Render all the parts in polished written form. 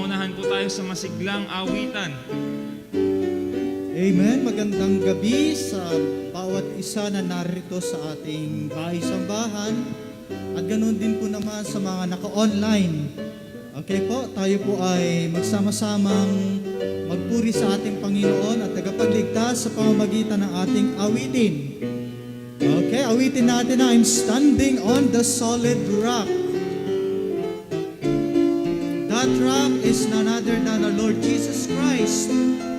Maunahan po tayo sa masiglang awitan. Amen. Magandang gabi sa bawat isa na narito sa ating bahay-sambahan at ganoon din po naman sa mga naka-online. Okay po, tayo po ay magsama-samang magpuri sa ating Panginoon at tagapagligtas sa pamamagitan ng ating awitin. Okay, awitin natin na I'm standing on the solid rock. That rock is none other than our Lord Jesus Christ.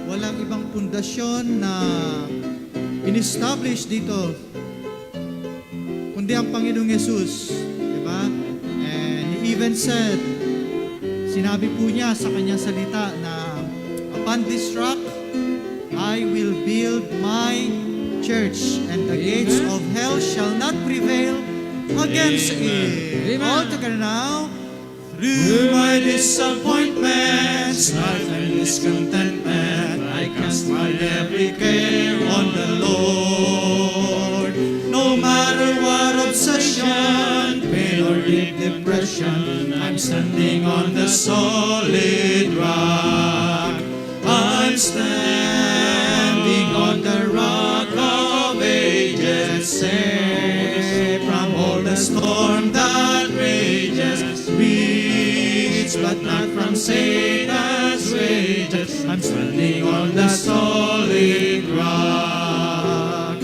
Walang ibang pundasyon na in-establish dito kundi ang Panginoong Yesus, di ba? And He even said, sinabi po niya sa kanyang salita na upon this rock I will build my church and the gates of hell shall not prevail against it. All together now. Through my disappointments, strife and discontentment, I cast my every care on the Lord. No matter what obsession, pain or deep depression, I'm standing on the solid rock. I'm standing on the rock of ages, safe from all the storm that rages. But not from Satan's wages. I'm standing on the solid rock.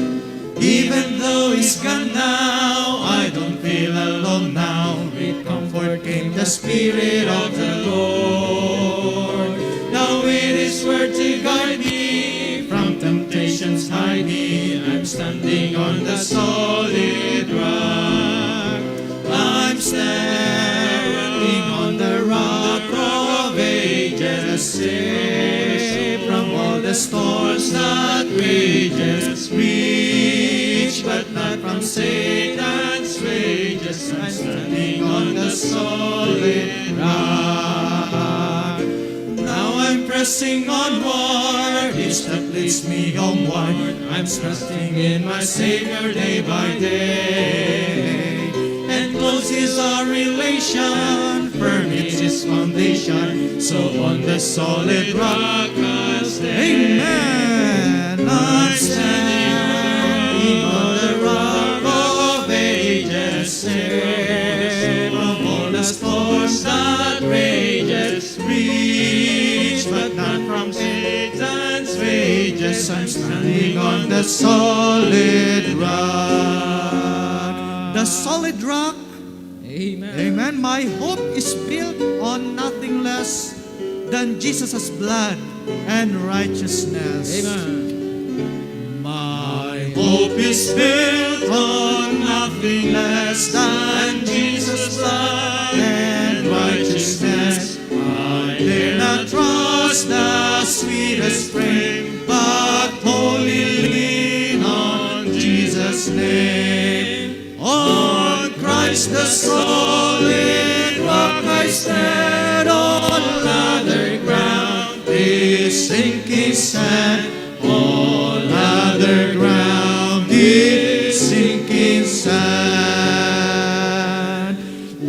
Even though he's gone now, I don't feel alone now. With comfort came the Spirit of the Lord. Now with His word to guide me, from temptations hide me. I'm standing on the solid rock. I'm standing on the rock of ages, safe from all the storms that rages. Reach, but not from Satan's wages. I'm standing on the solid rock. Now I'm pressing onward, each step leads me homeward. I'm trusting in my Savior day by day. Close is our relation, firm is His foundation, so on the solid rock I stand. Amen. I'm standing on the rock of ages, safe from all the storms that rages. Reach, but not from Satan's wages. I'm standing on the solid rock. The solid rock. Amen. Amen. My hope is built on nothing less than Jesus' blood and righteousness. Amen. My hope is built on nothing less than Jesus' blood and righteousness. I dare not trust the sweetest frame, but wholly lean on Jesus' name. On Christ the solid rock I stand, on other ground is sinking sand. All other ground is sinking sand.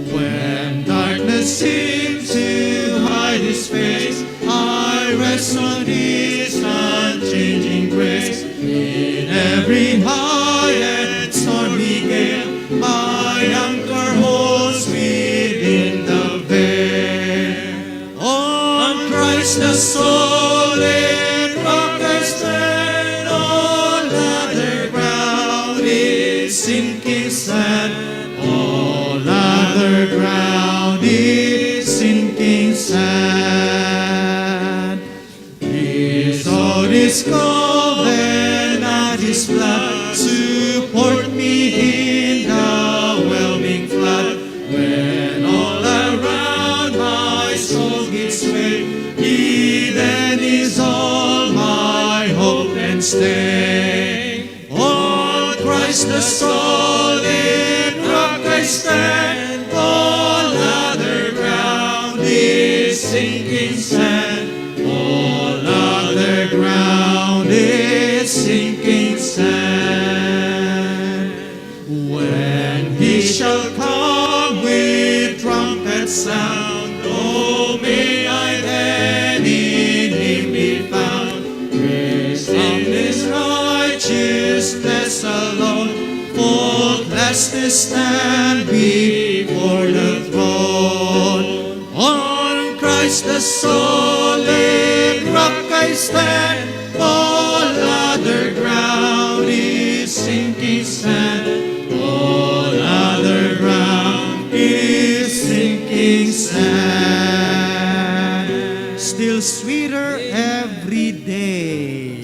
When darkness seems to hide His face, I rest on His unchanging grace. In every high and stormy gale, my anchor holds within the veil. On Christ the solid rock I stand, all other ground is sinking sand. All other ground is sinking sand. His sword is covenant, His blood support me in the whelming flood. When all around my soul gives way, He then is all my hope and stay. On Christ the solid rock I stand, all other ground is sinking sand. All other ground is sinking sand. When He shall come with trumpet sound, oh may I blessed to stand before the throne. On Christ the solid rock I stand, all other ground is sinking sand. All other ground is sinking sand. Still sweeter every day.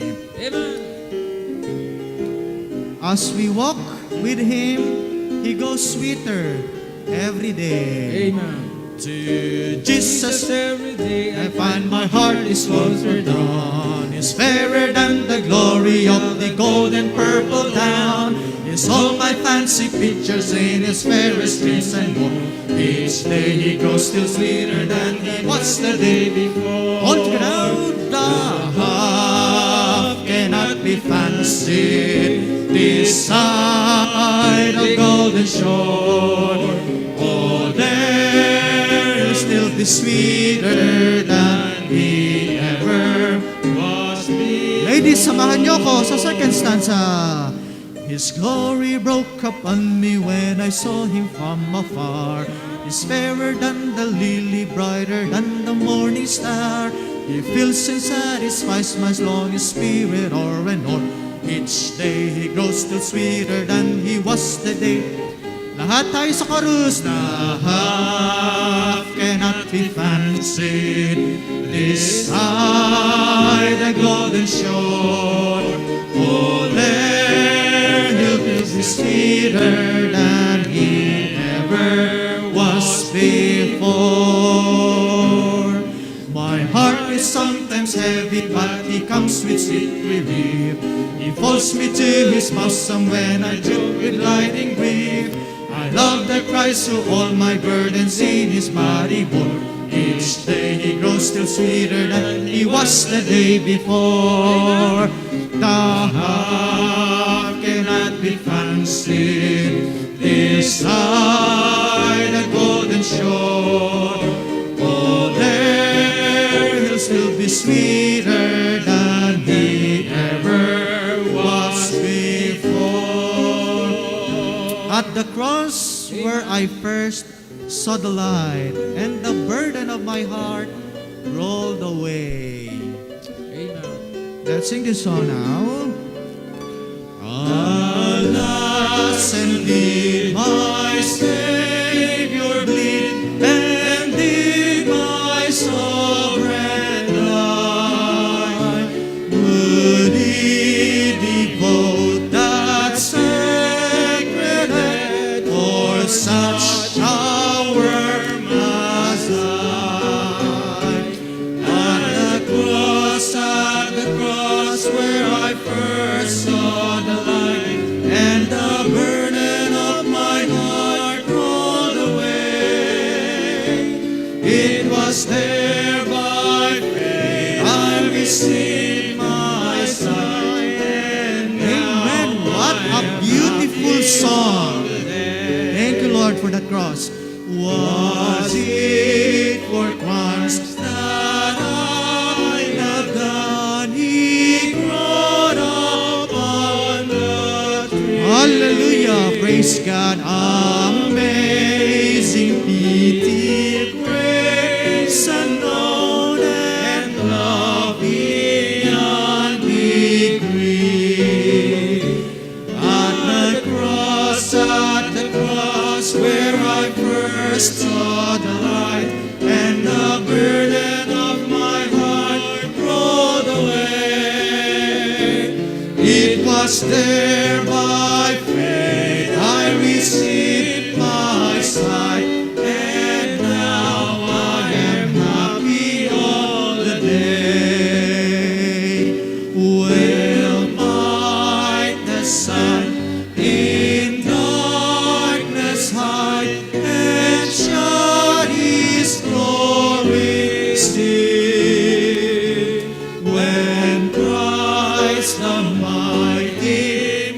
As we walk with Him, He goes sweeter every day. Amen. To Jesus every day I find my heart is closer drawn. Is fairer than the glory of the gold and purple town. Is all my fancy pictures in His fairest streets and more. Each day He grows still sweeter than He was the day before. On ground the half cannot be fancied this side of golden shore. Oh, there He'll still be sweeter than He ever was before. Ladies, samahan niyo ko sa second stanza. His glory broke upon me when I saw Him from afar. He's fairer than the lily, brighter than the morning star. He fills and satisfies my longing spirit o'er and o'er. Each day He grows still sweeter than He was the day. Lahat tayo sa chorus. The half cannot be fancied this side the golden shore. Oh, there He'll be sweeter than He ever was before. My heart is sometimes heavy, but He comes with sweet relief. He folds me to His bosom when I droop with lighting grief. I love the Christ who all my burdens in His body bore. Each day He grows still sweeter than He was the day before. The heart cannot be fancied this side the golden shore. Oh, there He'll still be sweeter than He ever was before. At the cross where I first saw the light, and the burden of my heart rolled away. Amen. Let's sing this song now. Alas, and did my Savior bleed, and did my sovereign die? Would He devote that sacred head for such a worm as I? At the cross where I first saw the light, and the burden of my heart rolled away. It was there by faith I received my sight. And amen. What a beautiful song. Thank you, Lord, for that cross. Was it for Christ that I have done? He brought upon the tree. Hallelujah. Praise God. Amazing pity, grace unknown, and love beyond degree. At the cross where I first saw the light, and the burden of my heart rolled away. It was there by faith I received my sight, and now I am happy all the day. Well might the sun in darkness hide, and shut His glory still, when Christ the mighty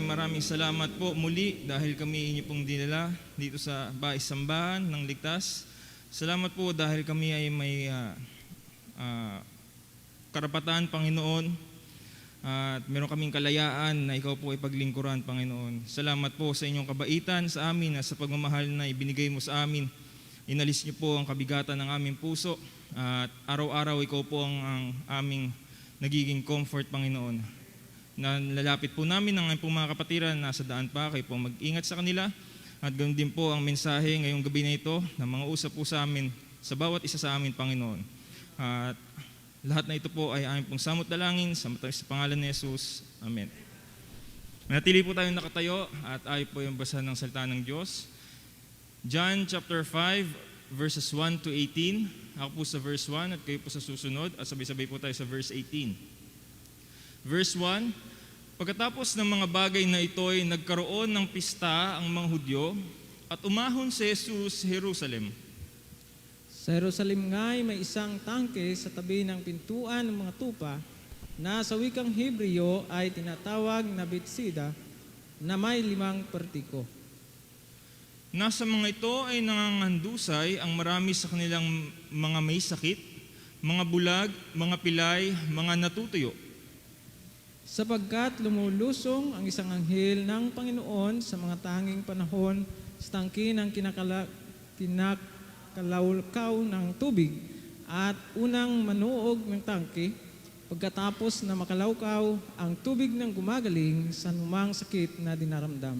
maraming salamat po muli dahil kami inyo pong dinala dito sa Bahay Sambahan ng Ligtas. Salamat po dahil kami ay may karapatan, Panginoon, at meron kaming kalayaan na ikaw po ay paglingkuran, Panginoon. Salamat po sa inyong kabaitan sa amin at sa pagmamahal na ibinigay mo sa amin. Inalis niyo po ang kabigatan ng aming puso at araw-araw ikaw po ang aming nagiging comfort, Panginoon. Na lalapit po namin ang pong mga kapatiran na nasa daan pa, kayo po mag-ingat sa kanila at ganoon din po ang mensahe ngayong gabi na ito na mga usap po sa amin, sa bawat isa sa amin, Panginoon. At lahat na ito po ay aming pong samot dalangin sa pangalan ni Jesus. Amen. Manatili po tayong nakatayo at ay po yung basa ng salita ng Diyos. John chapter 5 verses 1 to 18. Ako po sa verse 1 at kayo po sa susunod at sabay-sabay po tayo sa verse 18. Verse 1, pagkatapos ng mga bagay na ito ay nagkaroon ng pista ang mga Hudyo at umahon si Jesus sa Jerusalem. Sa Jerusalem nga'y may isang tangke sa tabi ng pintuan ng mga tupa na sa wikang Hebreo ay tinatawag na Bethesda na may 5 pertiko. Nasa mga ito ay nanganhandusay ang marami sa kanilang mga may sakit, mga bulag, mga pilay, mga natutuyo. Sapagkat lumulusong ang isang anghel ng Panginoon sa mga tanging panahon sa tangke ng kinakalawkaw ng tubig at unang manuog ng tangke pagkatapos na makalawkaw ang tubig ng gumagaling sa anumang sakit na dinaramdam.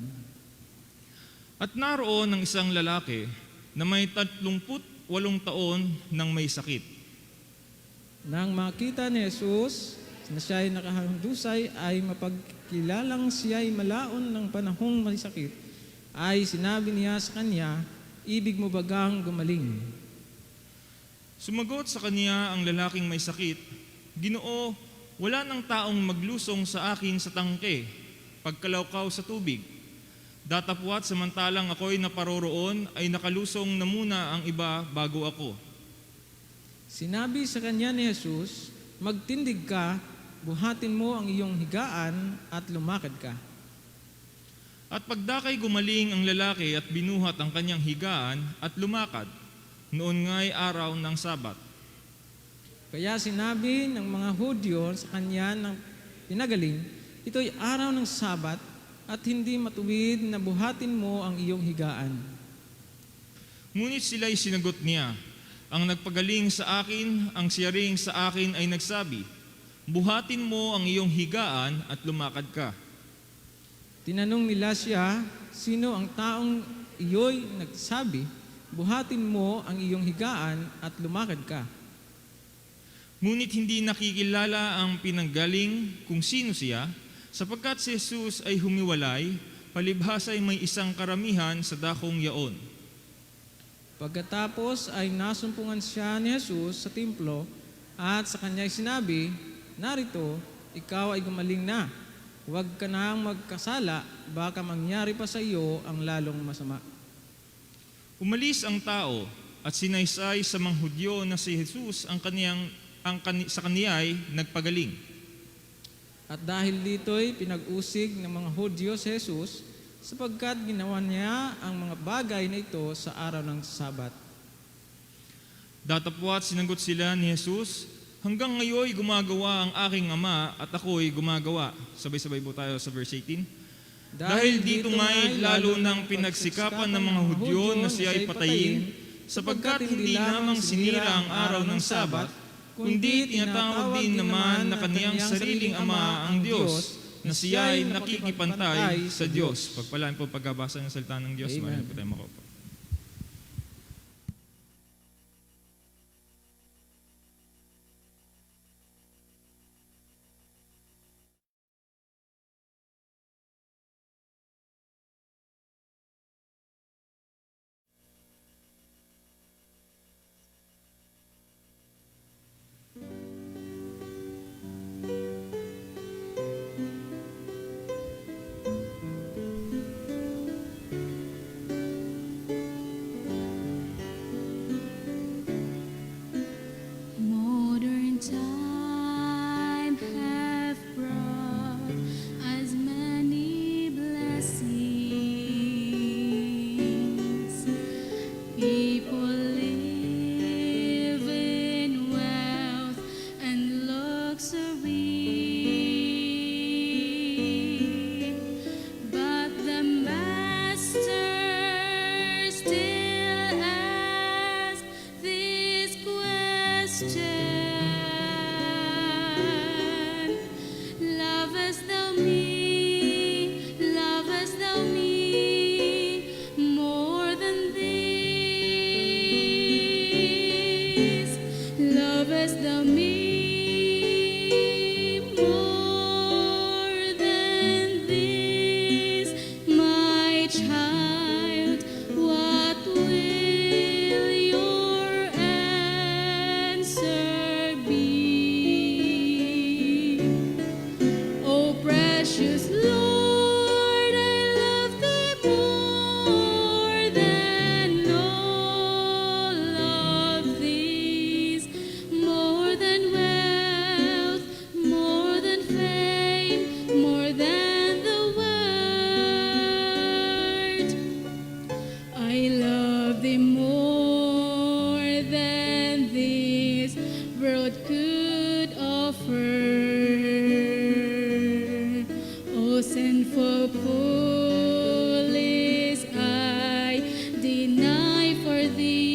At naroon ang isang lalaki na may 38 taon nang may sakit. Nang makita ni Jesus na siya ay nakahandusay ay mapagkilalang siya ay malaon ng panahong may sakit, ay sinabi niya sa kanya, ibig mo bagang gumaling? Sumagot sa kanya ang lalaking may sakit, Ginoo, wala nang taong maglusong sa akin sa tangke, pagkalawkaw sa tubig. Datapwat samantalang ako'y naparoroon ay nakalusong na muna ang iba bago ako. Sinabi sa kanya ni Jesus, magtindig ka, buhatin mo ang iyong higaan at lumakad ka. At pagdakay gumaling ang lalaki at binuhat ang kanyang higaan at lumakad. Noon nga'y araw ng Sabat. Kaya sinabi ng mga Hudyo sa kanya ng pinagaling, ito'y araw ng Sabat at hindi matuwid na buhatin mo ang iyong higaan. Ngunit sila'y sinagot niya, ang nagpagaling sa akin, ang siya ring sa akin ay nagsabi, buhatin mo ang iyong higaan at lumakad ka. Tinanong nila siya, sino ang taong iyo'y nagsabi, buhatin mo ang iyong higaan at lumakad ka. Ngunit hindi nakikilala ang pinanggaling kung sino siya, sapagkat si Jesus ay humiwalay, palibhas ay may isang karamihan sa dakong yaon. Pagkatapos ay nasumpungan siya ni Jesus sa templo at sa kanya'y sinabi, narito, ikaw ay gumaling na. Huwag ka nang magkasala, baka mangyari pa sa iyo ang lalong masama. Umalis ang tao at sinaysay sa mga Hudyo na si Jesus sa kaniya'y nagpagaling. At dahil dito'y pinag-usig ng mga Hudyo si Jesus, sapagkat ginawa niya ang mga bagay na ito sa araw ng Sabat. Datapwat sinagot sila ni Jesus, hanggang ngayon gumagawa ang aking Ama at ako'y gumagawa. Sabay-sabay po tayo sa verse 18. Dahil dito nga'y lalo nang pinagsikapan ng mga Hudyo na siya ay patayin, sapagkat hindi lamang sinira ang araw ng Sabat, kundi tinatawag din naman na kaniyang sariling Ama ang Diyos, na siya ay nakikipantay sa Diyos. Pagpalaan po pagkabasa ng salita ng Diyos. Amen. Maraming po tayo makaupo. world could offer. O sinful foolish, I deny for thee.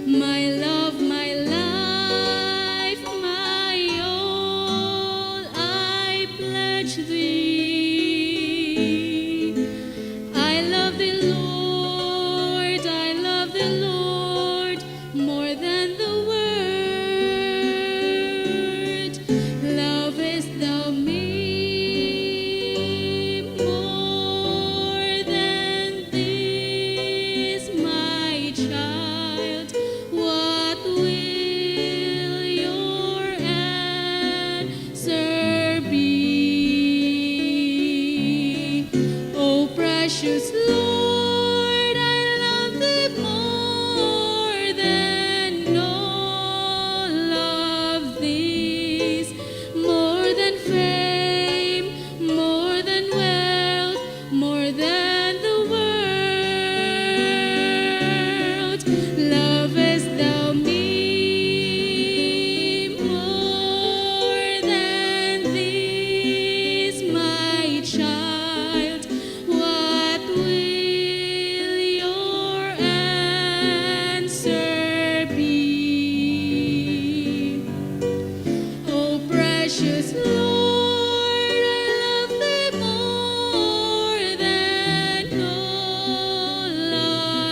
My love, my life, my all, I pledge thee. I love the Lord, I love the Lord more than the world. Lovest thou me more than this, my child? What will your answer be? Oh, precious Lord, I love thee more than all of these, more than fame, more than wealth, more than the world. Lovest thou me more than these, my child? What will your answer be? Oh, precious Lord, I love thee more than all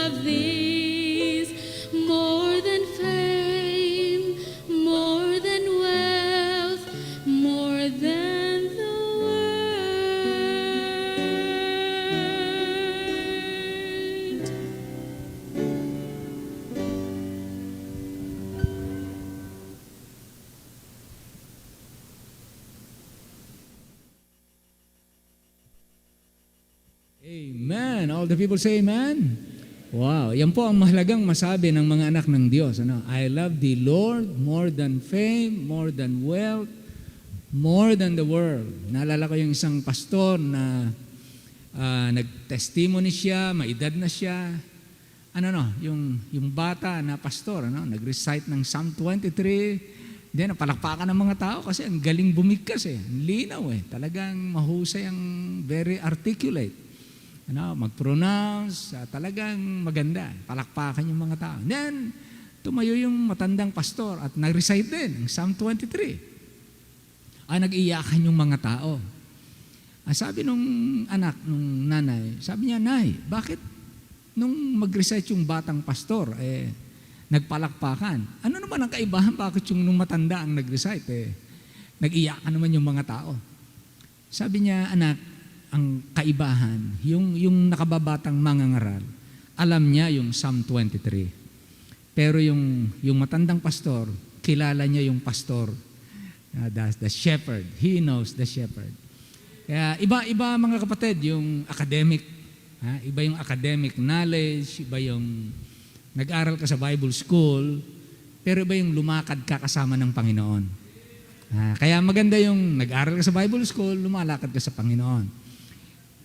of these, more than fame, more than wealth, more than the world. Amen. All the people say amen. Wow, yan po ang mahalagang masabi ng mga anak ng Diyos. Ano? I love the Lord more than fame, more than wealth, more than the world. Naalala ko yung isang pastor na nag-testimony siya, may edad na siya. Yung bata na pastor, nag-recite ng Psalm 23. Then, napalakpakan ng mga tao kasi ang galing bumigkas eh. Ang linaw eh. Talagang mahusay ang very articulate. Mag-pronounce, talagang maganda. Palakpakan yung mga tao. Then, tumayo yung matandang pastor at nag-recite din ng Psalm 23. Nag-iyakan yung mga tao. Sabi nung anak, nung nanay, sabi niya, Nay, bakit nung mag-recite yung batang pastor, nagpalakpakan? Ano naman ang kaibahan? Bakit yung nung matanda ang nag-recite? Nag-iyakan naman yung mga tao. Sabi niya, anak, ang kaibahan, yung nakababatang mangangaral, alam niya yung Psalm 23. Pero yung matandang pastor, kilala niya yung pastor, the shepherd. He knows the shepherd. Kaya iba mga kapatid, yung academic, iba yung academic knowledge, iba yung nag-aral ka sa Bible school, pero iba yung lumakad ka kasama ng Panginoon. Kaya maganda yung nag-aral ka sa Bible school, lumalakad ka sa Panginoon.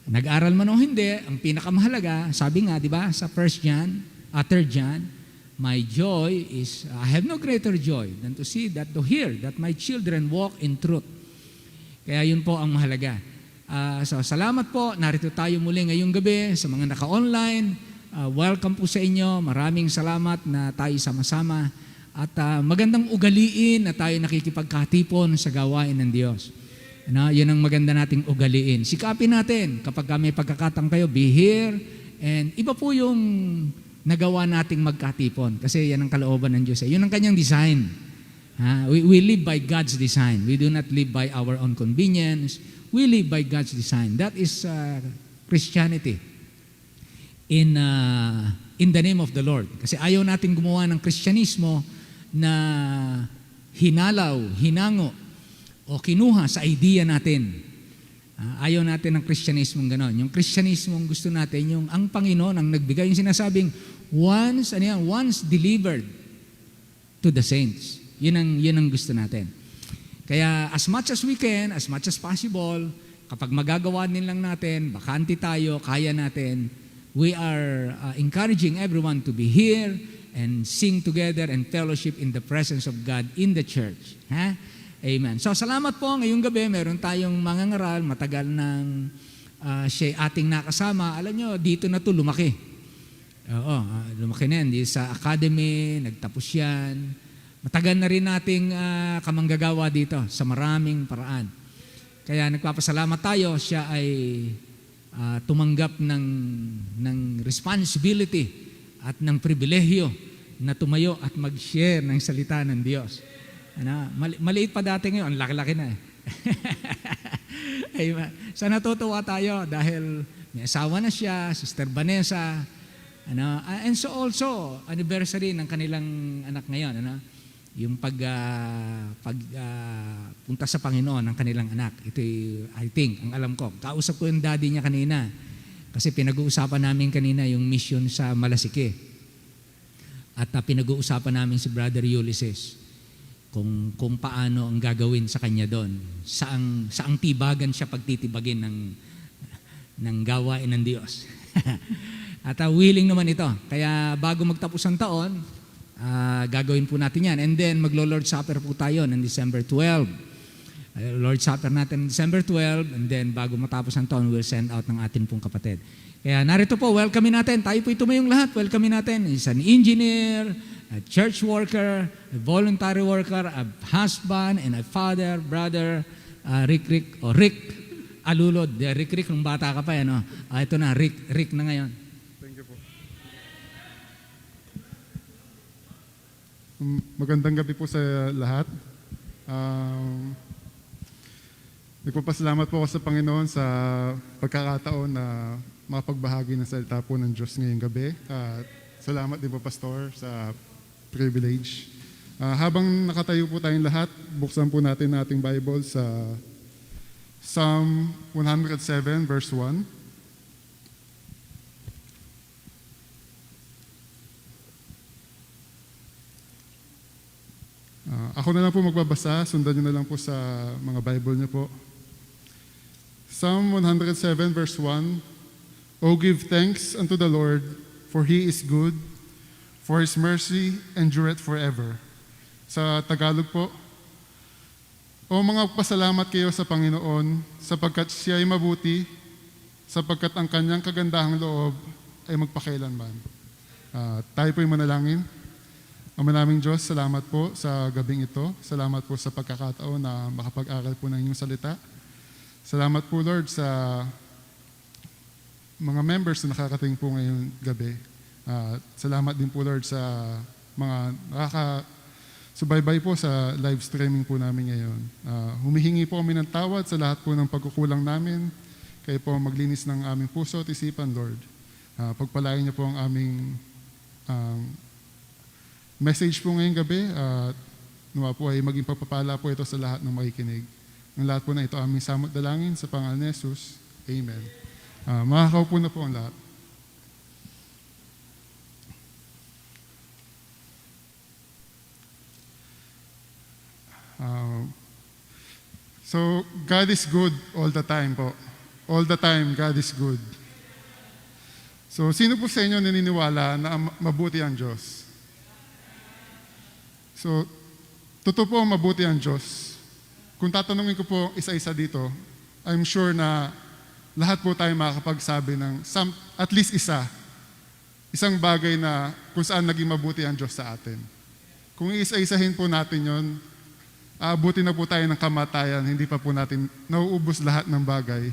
Nag-aral man o hindi, ang pinakamahalaga, sabi nga, di ba, sa 3 John, my joy is, I have no greater joy than to hear that my children walk in truth. Kaya yun po ang mahalaga. So salamat po, narito tayo muli ngayong gabi sa mga naka-online. Welcome po sa inyo, maraming salamat na tayo sama-sama. At magandang ugaliin na tayo nakikipagkatipon sa gawain ng Diyos. Yun ang maganda nating ugaliin. Sikapin natin, kapag may pagkakataon kayo, be here. And iba po yung nagawa nating magkatipon. Kasi yan ang kalooban ng Diyos. Yun ang kanyang design. We live by God's design. We do not live by our own convenience. We live by God's design. That is Christianity in the name of the Lord. Kasi ayaw natin gumawa ng Kristyanismo na hinalaw, hinango, o kinuha sa idea natin. Ayaw natin ng Kristyanismong gano'n. Yung Kristyanismong gusto natin, yung ang Panginoon ang nagbigay, yung sinasabing, once delivered to the saints. Yun ang gusto natin. Kaya as much as we can, as much as possible, kapag magagawa din lang natin, bakante tayo, kaya natin, we are encouraging everyone to be here and sing together and fellowship in the presence of God in the church. Ha? Amen. So salamat po. Ngayong gabi, meron tayong mangangaral, matagal nang siya ating nakasama. Alam nyo, dito na to lumaki. Oo, lumaki na yan. Sa academy, nagtapos yan. Matagal na rin nating kamanggagawa dito sa maraming paraan. Kaya nagpapasalamat tayo, siya ay tumanggap ng responsibility at ng pribilehyo na tumayo at mag-share ng salita ng Diyos. Maliit pa dati ngayon, laki-laki na eh. Amen. So natutuwa tayo dahil may asawa na siya, Sister Vanessa, and so also anniversary ng kanilang anak ngayon, yung punta sa Panginoon ng kanilang anak. Ito I think, ang alam ko. Kausap ko yung daddy niya kanina kasi pinag-uusapan namin kanina yung mission sa Malasike. At pinag-uusapan namin si Brother Ulysses kung paano ang gagawin sa kanya doon. Saang tibagan siya pagtitibagin ng gawain ng Diyos. At willing naman ito. Kaya bago magtapos ang taon, gagawin po natin yan. And then maglo-Lord Supper po tayo ng December 12. Lord Supper natin ng December 12, and then bago matapos ang taon, we'll send out ng atin pong kapatid. Kaya narito po, welcome natin. Tayo po tumayong lahat. Welcome natin. He's an engineer, a church worker, a voluntary worker, a husband, and a father, brother, Rick Alulod. Rick, nung bata ka pa, ito na, Rick na ngayon. Magandang gabi po sa lahat. Nagpapasalamat po ako sa Panginoon sa pagkakataon na makapagbahagi ng salita po ng Diyos ngayong gabi. Salamat din po, Pastor, sa privilege. Habang nakatayo po tayong lahat, buksan po natin ating Bible sa Psalm 107 verse 1. Ako na lang po magbabasa, sundan nyo na lang po sa mga Bible nyo po. Psalm 107 verse 1, O give thanks unto the Lord, for He is good, for His mercy endureth forever. Sa Tagalog po, O mga pasalamat kayo sa Panginoon, sapagkat Siya ay mabuti, sapagkat ang Kanyang kagandahang loob ay magpakailanman. Tayo po'y manalangin. Ama naming Diyos, salamat po sa gabing ito. Salamat po sa pagkakataon na makapag-aral po ng inyong salita. Salamat po, Lord, sa mga members na nakakating po ngayong gabi. Salamat din po, Lord, sa mga nakakasubaybay po sa live streaming po namin ngayon. Humihingi po kami ng tawad sa lahat po ng pagkukulang namin. Kayo po maglinis ng aming puso at isipan, Lord. Pagpalain niyo po ang aming message po ngayong gabi at nawa po ay maging pagpapala po ito sa lahat ng makikinig. Ang lahat po na ito aming samot dalangin sa pangalan ni Jesus. Amen. Makakaupo na po ang lahat. So, God is good all the time po. All the time, God is good. So, sino po sa inyo naniniwala na mabuti ang Diyos? So, totoo po mabuti ang Diyos. Kung tatanungin ko po isa-isa dito, I'm sure na lahat po tayo makakapagsabi ng at least isang bagay na kung saan naging mabuti ang Diyos sa atin. Kung isa-isahin po natin yon, aabuti na po tayo ng kamatayan, hindi pa po natin nauubos lahat ng bagay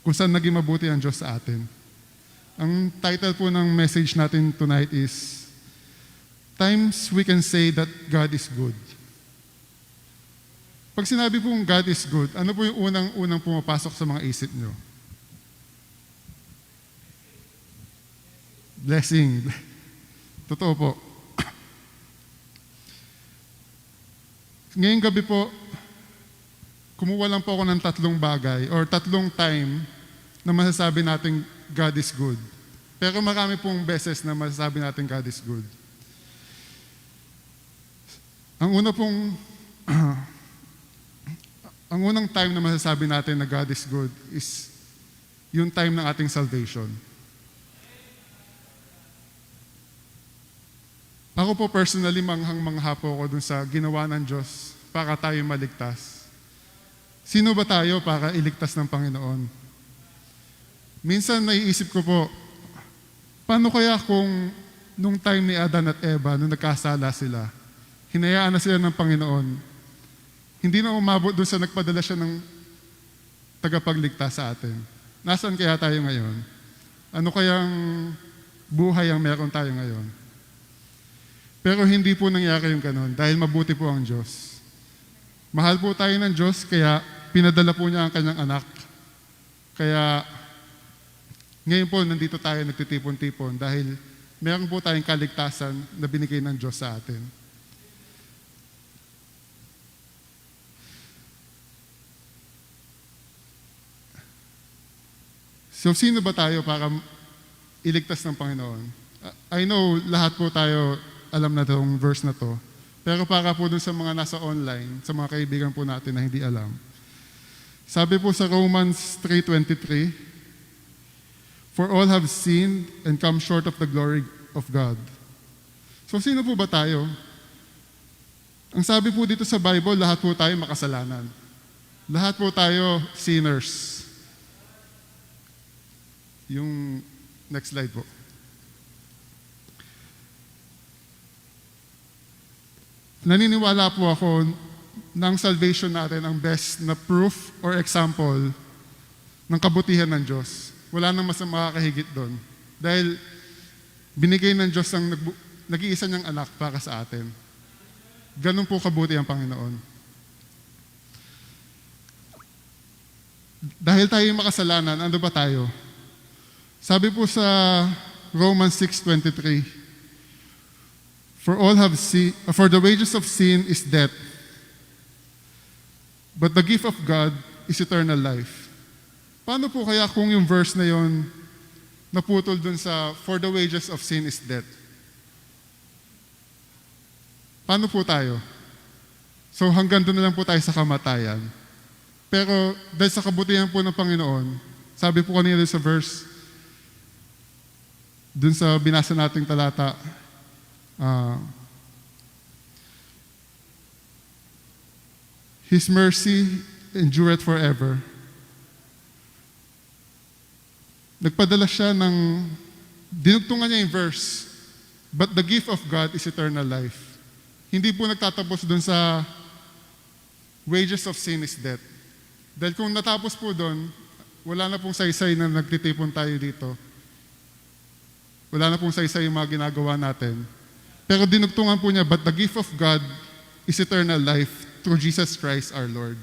kung saan naging mabuti ang Diyos sa atin. Ang title po ng message natin tonight is Times we can say that God is good. Pag sinabi pong God is good, ano po yung unang pumapasok sa mga isip nyo? Blessing. Totoo po. Ngayong gabi po, kumuha lang po ako ng 3 bagay or 3 time na masasabi natin God is good. Pero marami pong beses na masasabi natin God is good. Ang unang time na masasabi natin na God is good is yung time ng ating salvation. Ako po personally, manghang-mangha po ako dun sa ginawa ng Diyos para tayo maligtas. Sino ba tayo para iligtas ng Panginoon? Minsan naiisip ko po, paano kaya kung nung time ni Adan at Eva, nung nagkasala sila, hinayaan na sila ng Panginoon, hindi na umabot dun sa nagpadala siya ng tagapagligtas sa atin. Nasaan kaya tayo ngayon? Ano kayang buhay ang meron tayo ngayon? Pero hindi po nangyari yung ganun dahil mabuti po ang Diyos. Mahal po tayo ng Diyos kaya pinadala po niya ang kanyang anak. Kaya ngayon po nandito tayo nagtitipon-tipon dahil meron po tayong kaligtasan na binigay ng Diyos sa atin. So sino ba tayo para iligtas ng Panginoon? I know lahat po tayo alam na itong verse na to. Pero para po dun sa mga nasa online, sa mga kaibigan po natin na hindi alam. Sabi po sa Romans 3:23, "For all have sinned and come short of the glory of God." So sino po ba tayo? Ang sabi po dito sa Bible, lahat po tayo makasalanan. Lahat po tayo sinners. Yung next slide po. Naniniwala po ako ng salvation natin ang best na proof or example ng kabutihan ng Diyos. Wala nang mas makakahigit doon. Dahil binigay ng Diyos ang nag-iisa niyang anak para sa atin. Ganun po kabuti ang Panginoon. Dahil tayo makasalanan, ano ba tayo? Sabi po sa Romans 6:23, For the wages of sin is death, but the gift of God is eternal life. Paano po kaya kung yung verse na yon naputol dun sa for the wages of sin is death? Paano po tayo? So hanggang doon na lang po tayo sa kamatayan. Pero dahil sa kabutihan po ng Panginoon, sabi po kanina sa verse, dun sa binasa nating talata, His mercy endureth forever. Nagpadala siya ng, dinugtungan niya yung verse, but the gift of God is eternal life. Hindi po nagtatapos dun sa wages of sin is death. Dahil kung natapos po dun, wala na pong saysay na nagtitipon tayo dito. Wala na pong saysay yung mga ginagawa natin. Pero dinugtungan po niya, but the gift of God is eternal life through Jesus Christ our Lord.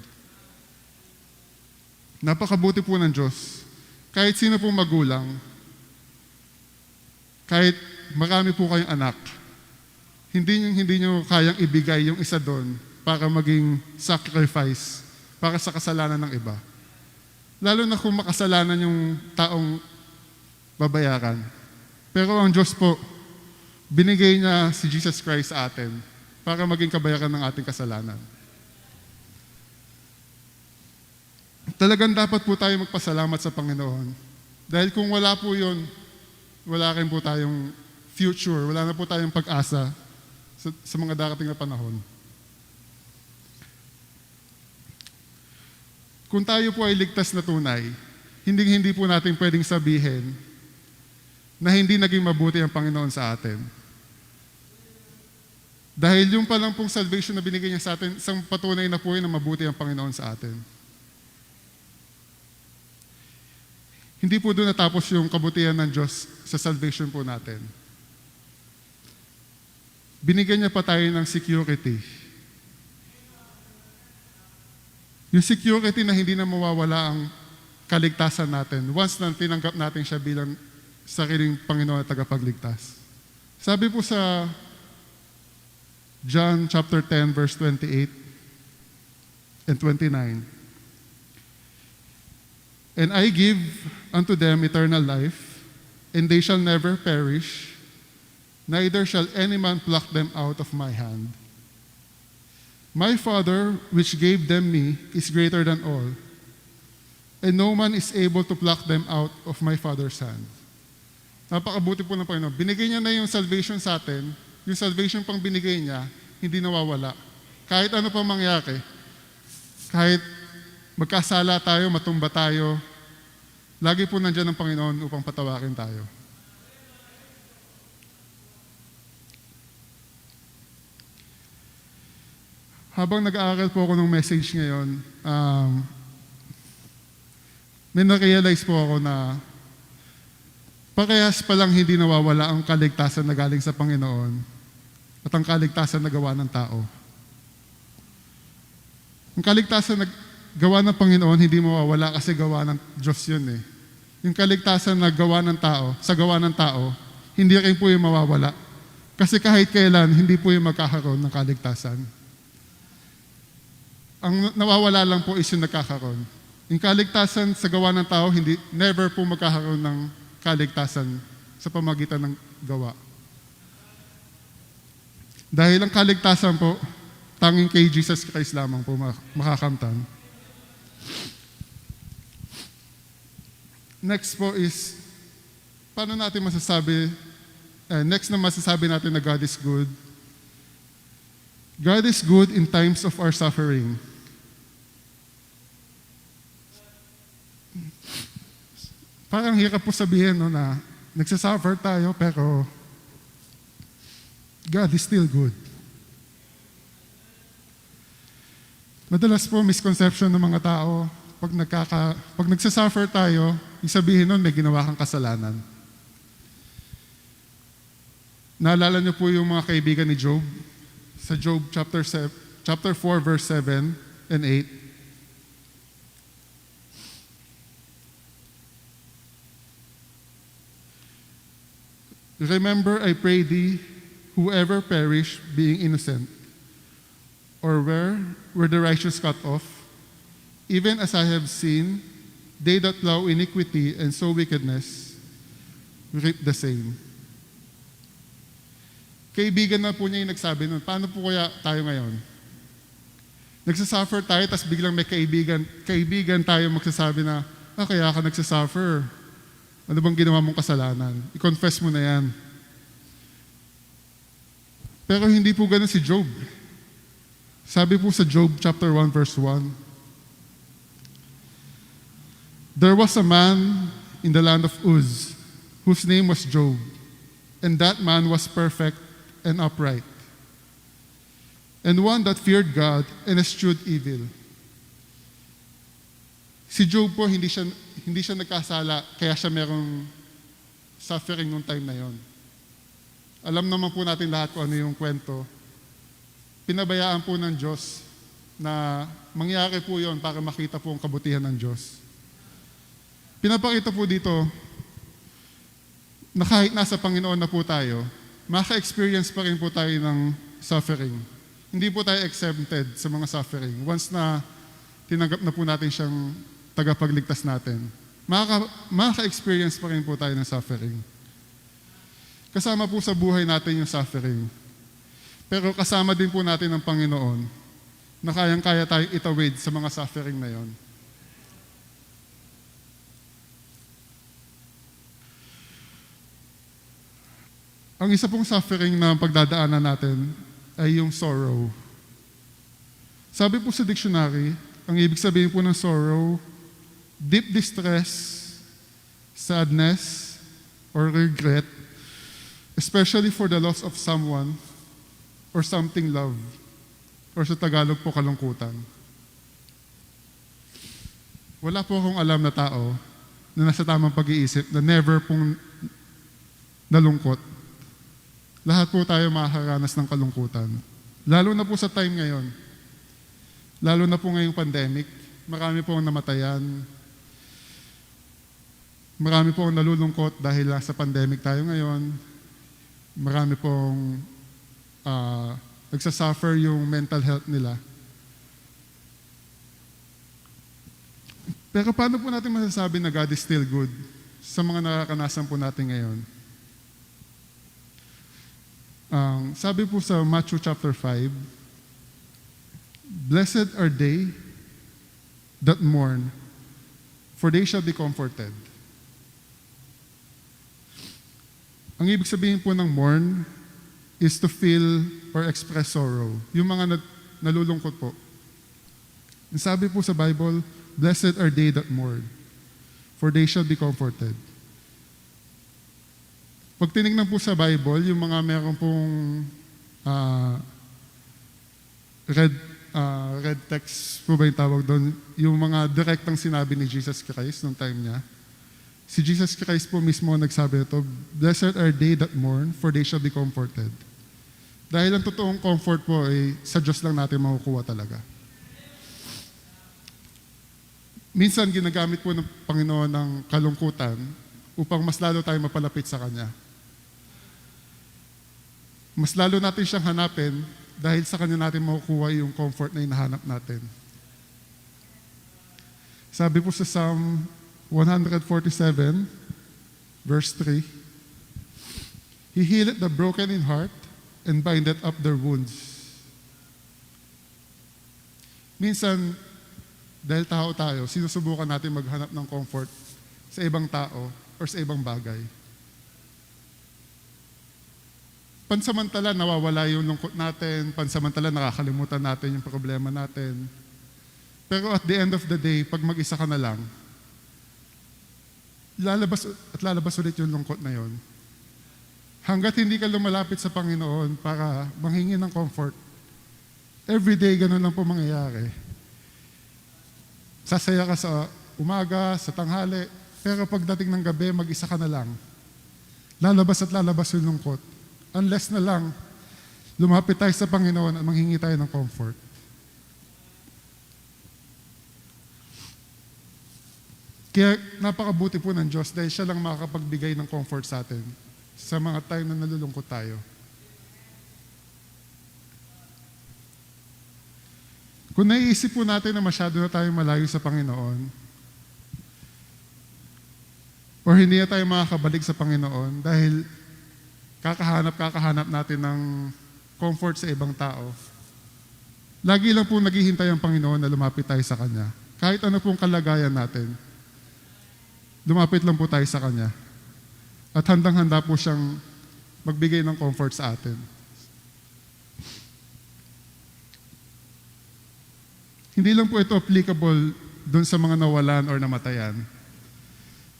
Napakabuti po ng Diyos. Kahit sino pong magulang, kahit marami po kayong anak, hindi nyo kayang ibigay yung isa doon para maging sacrifice para sa kasalanan ng iba. Lalo na kung makasalanan yung taong babayaran. Pero ang Diyos po, binigay niya si Jesus Christ sa atin para maging kabayaran ng ating kasalanan. Talagang dapat po tayo magpasalamat sa Panginoon. Dahil kung wala po yun, wala rin po tayong future, wala na po tayong pag-asa sa mga darating na panahon. Kung tayo po ay ligtas na tunay, hindi po natin pwedeng sabihin na hindi naging mabuti ang Panginoon sa atin. Dahil yung palang pong salvation na binigay niya sa atin, isang patunay na po yun na mabuti ang Panginoon sa atin. Hindi po doon natapos yung kabutihan ng Diyos sa salvation po natin. Binigyan niya pa tayo ng security. Yung security na hindi na mawawala ang kaligtasan natin once na tinanggap natin siya bilang sariling Panginoon at tagapagligtas. Sabi po sa John chapter 10 verse 28 and 29, And I give unto them eternal life, and they shall never perish, neither shall any man pluck them out of my hand. My Father, which gave them me, is greater than all, and no man is able to pluck them out of my Father's hand. Napakabuti po ng Panginoon. Binigay niya na yung salvation sa atin, yung salvation pang binigay niya, hindi nawawala. Kahit ano pang mangyari, kahit magkasala tayo, matumba tayo, lagi po nandiyan ang Panginoon upang patawarin tayo. Habang nag-aaral po ako ng message ngayon, may na-realize po ako na parehas palang hindi nawawala ang kaligtasan na galing sa Panginoon at ang kaligtasan na gawa ng tao. Ang kaligtasan na gawa ng Panginoon hindi mawawala kasi gawa ng Diyos yun eh. Yung kaligtasan na gawa ng tao, sa gawa ng tao, hindi rin po yung mawawala. Kasi kahit kailan, hindi po yung magkakaroon ng kaligtasan. Ang nawawala lang po is yung nagkakaroon. Yung kaligtasan sa gawa ng tao, never po magkakaroon ng kaligtasan sa pamagitan ng gawa. Dahil ang kaligtasan po, tanging kay Jesus Christ lamang po makakamtan. Next po is, paano natin masasabi, next na masasabi natin na God is good? God is good in times of our suffering. Parang hirap po sabihin no, na nagsasuffer tayo pero God is still good. Madalas po misconception ng mga tao, pag nagsasuffer tayo, yung sabihin nun may ginawa kang kasalanan. Naalala niyo po yung mga kaibigan ni Job? Sa Job chapter 4 verse 7 and 8. Remember, I pray thee, whoever perish, being innocent, or where were the righteous cut off, even as I have seen, they that plow iniquity and sow wickedness, reap the same. Kaibigan na po niya yung nagsabi nun, paano po kaya tayo ngayon? Nagsasuffer tayo, tapos biglang may kaibigan tayo magsasabi na, kaya ka nagsasuffer. Ano bang ginawa mong kasalanan? I-confess mo na yan. Pero hindi po ganun si Job. Sabi po sa Job chapter 1 verse 1, there was a man in the land of Uz, whose name was Job, and that man was perfect and upright, and one that feared God and eschewed evil. Si Job po, hindi siya nagkasala, kaya siya merong suffering nung time na yon. Alam naman po natin lahat kung ano yung kwento. Pinabayaan po ng Diyos na mangyari po yon para makita po ang kabutihan ng Diyos. Pinapakita po dito na kahit nasa Panginoon na po tayo, maka-experience pa rin po tayo ng suffering. Hindi po tayo exempted sa mga suffering. Once na tinanggap na po natin siyang tagapagligtas natin, maka-experience pa rin po tayo ng suffering. Kasama po sa buhay natin yung suffering. Pero kasama din po natin ang Panginoon na kayang-kaya tayong itawid sa mga suffering na yon. Ang isa pong suffering na pagdadaanan natin ay yung sorrow. Sabi po sa dictionary, ang ibig sabihin po ng sorrow, deep distress, sadness, or regret, especially for the loss of someone or something loved, or sa Tagalog po kalungkutan. Wala po akong alam na tao na nasa tamang pag-iisip na never pong nalungkot. Lahat po tayo makakaranas ng kalungkutan. Lalo na po sa time ngayon. Lalo na po ngayong pandemic. Marami po ang namatayan. Marami po ang nalulungkot dahil sa pandemic tayo ngayon. Marami pong nagsasuffer yung mental health nila. Pero paano po natin masasabi na God is still good sa mga nakakanasan po natin ngayon? Sabi po sa Matthew chapter 5, blessed are they that mourn, for they shall be comforted. Ang ibig sabihin po ng mourn, is to feel or express sorrow. Yung mga nalulungkot po. Ang sabi po sa Bible, blessed are they that mourn, for they shall be comforted. Pag tinignan po sa Bible, yung mga meron pong red text po ba yung tawag doon, yung mga direktang sinabi ni Jesus Christ nung time niya, si Jesus Christ po mismo nagsabi ito, blessed are they that mourn, for they shall be comforted. Dahil ang totoong comfort po ay sa Diyos lang natin makukuha talaga. Minsan ginagamit po ng Panginoon ng kalungkutan upang mas lalo tayo mapalapit sa Kanya. Mas lalo natin siyang hanapin dahil sa Kanya natin makukuha yung comfort na hinahanap natin. Sabi po sa Psalm 147, verse 3, He healeth the broken in heart and bindeth up their wounds. Minsan, dahil tao tayo, sinusubukan natin maghanap ng comfort sa ibang tao or sa ibang bagay. Pansamantala, nawawala yung lungkot natin. Pansamantala, nakakalimutan natin yung problema natin. Pero at the end of the day, pag mag-isa ka na lang, lalabas ulit yung lungkot na yon. Hanggat hindi ka lumalapit sa Panginoon para manghingi ng comfort, everyday ganun lang po mangyayari. Sasaya ka sa umaga, sa tanghali, pero pagdating ng gabi, mag-isa ka na lang. Lalabas at lalabas yung lungkot. Unless na lang, lumapit tayo sa Panginoon at manghingi tayo ng comfort. Kaya napakabuti po ng Diyos dahil siya lang makakapagbigay ng comfort sa atin sa mga time na nalulungkot tayo. Kung naiisip po natin na masyado na tayong malayo sa Panginoon, or hindi na tayo makakabalik sa Panginoon dahil kakahanap natin ng comfort sa ibang tao, lagi lang po naghihintay ang Panginoon na lumapit tayo sa Kanya. Kahit ano pong kalagayan natin, lumapit lang po tayo sa Kanya. At handang-handa po siyang magbigay ng comfort sa atin. Hindi lang po ito applicable dun sa mga nawalan or namatayan.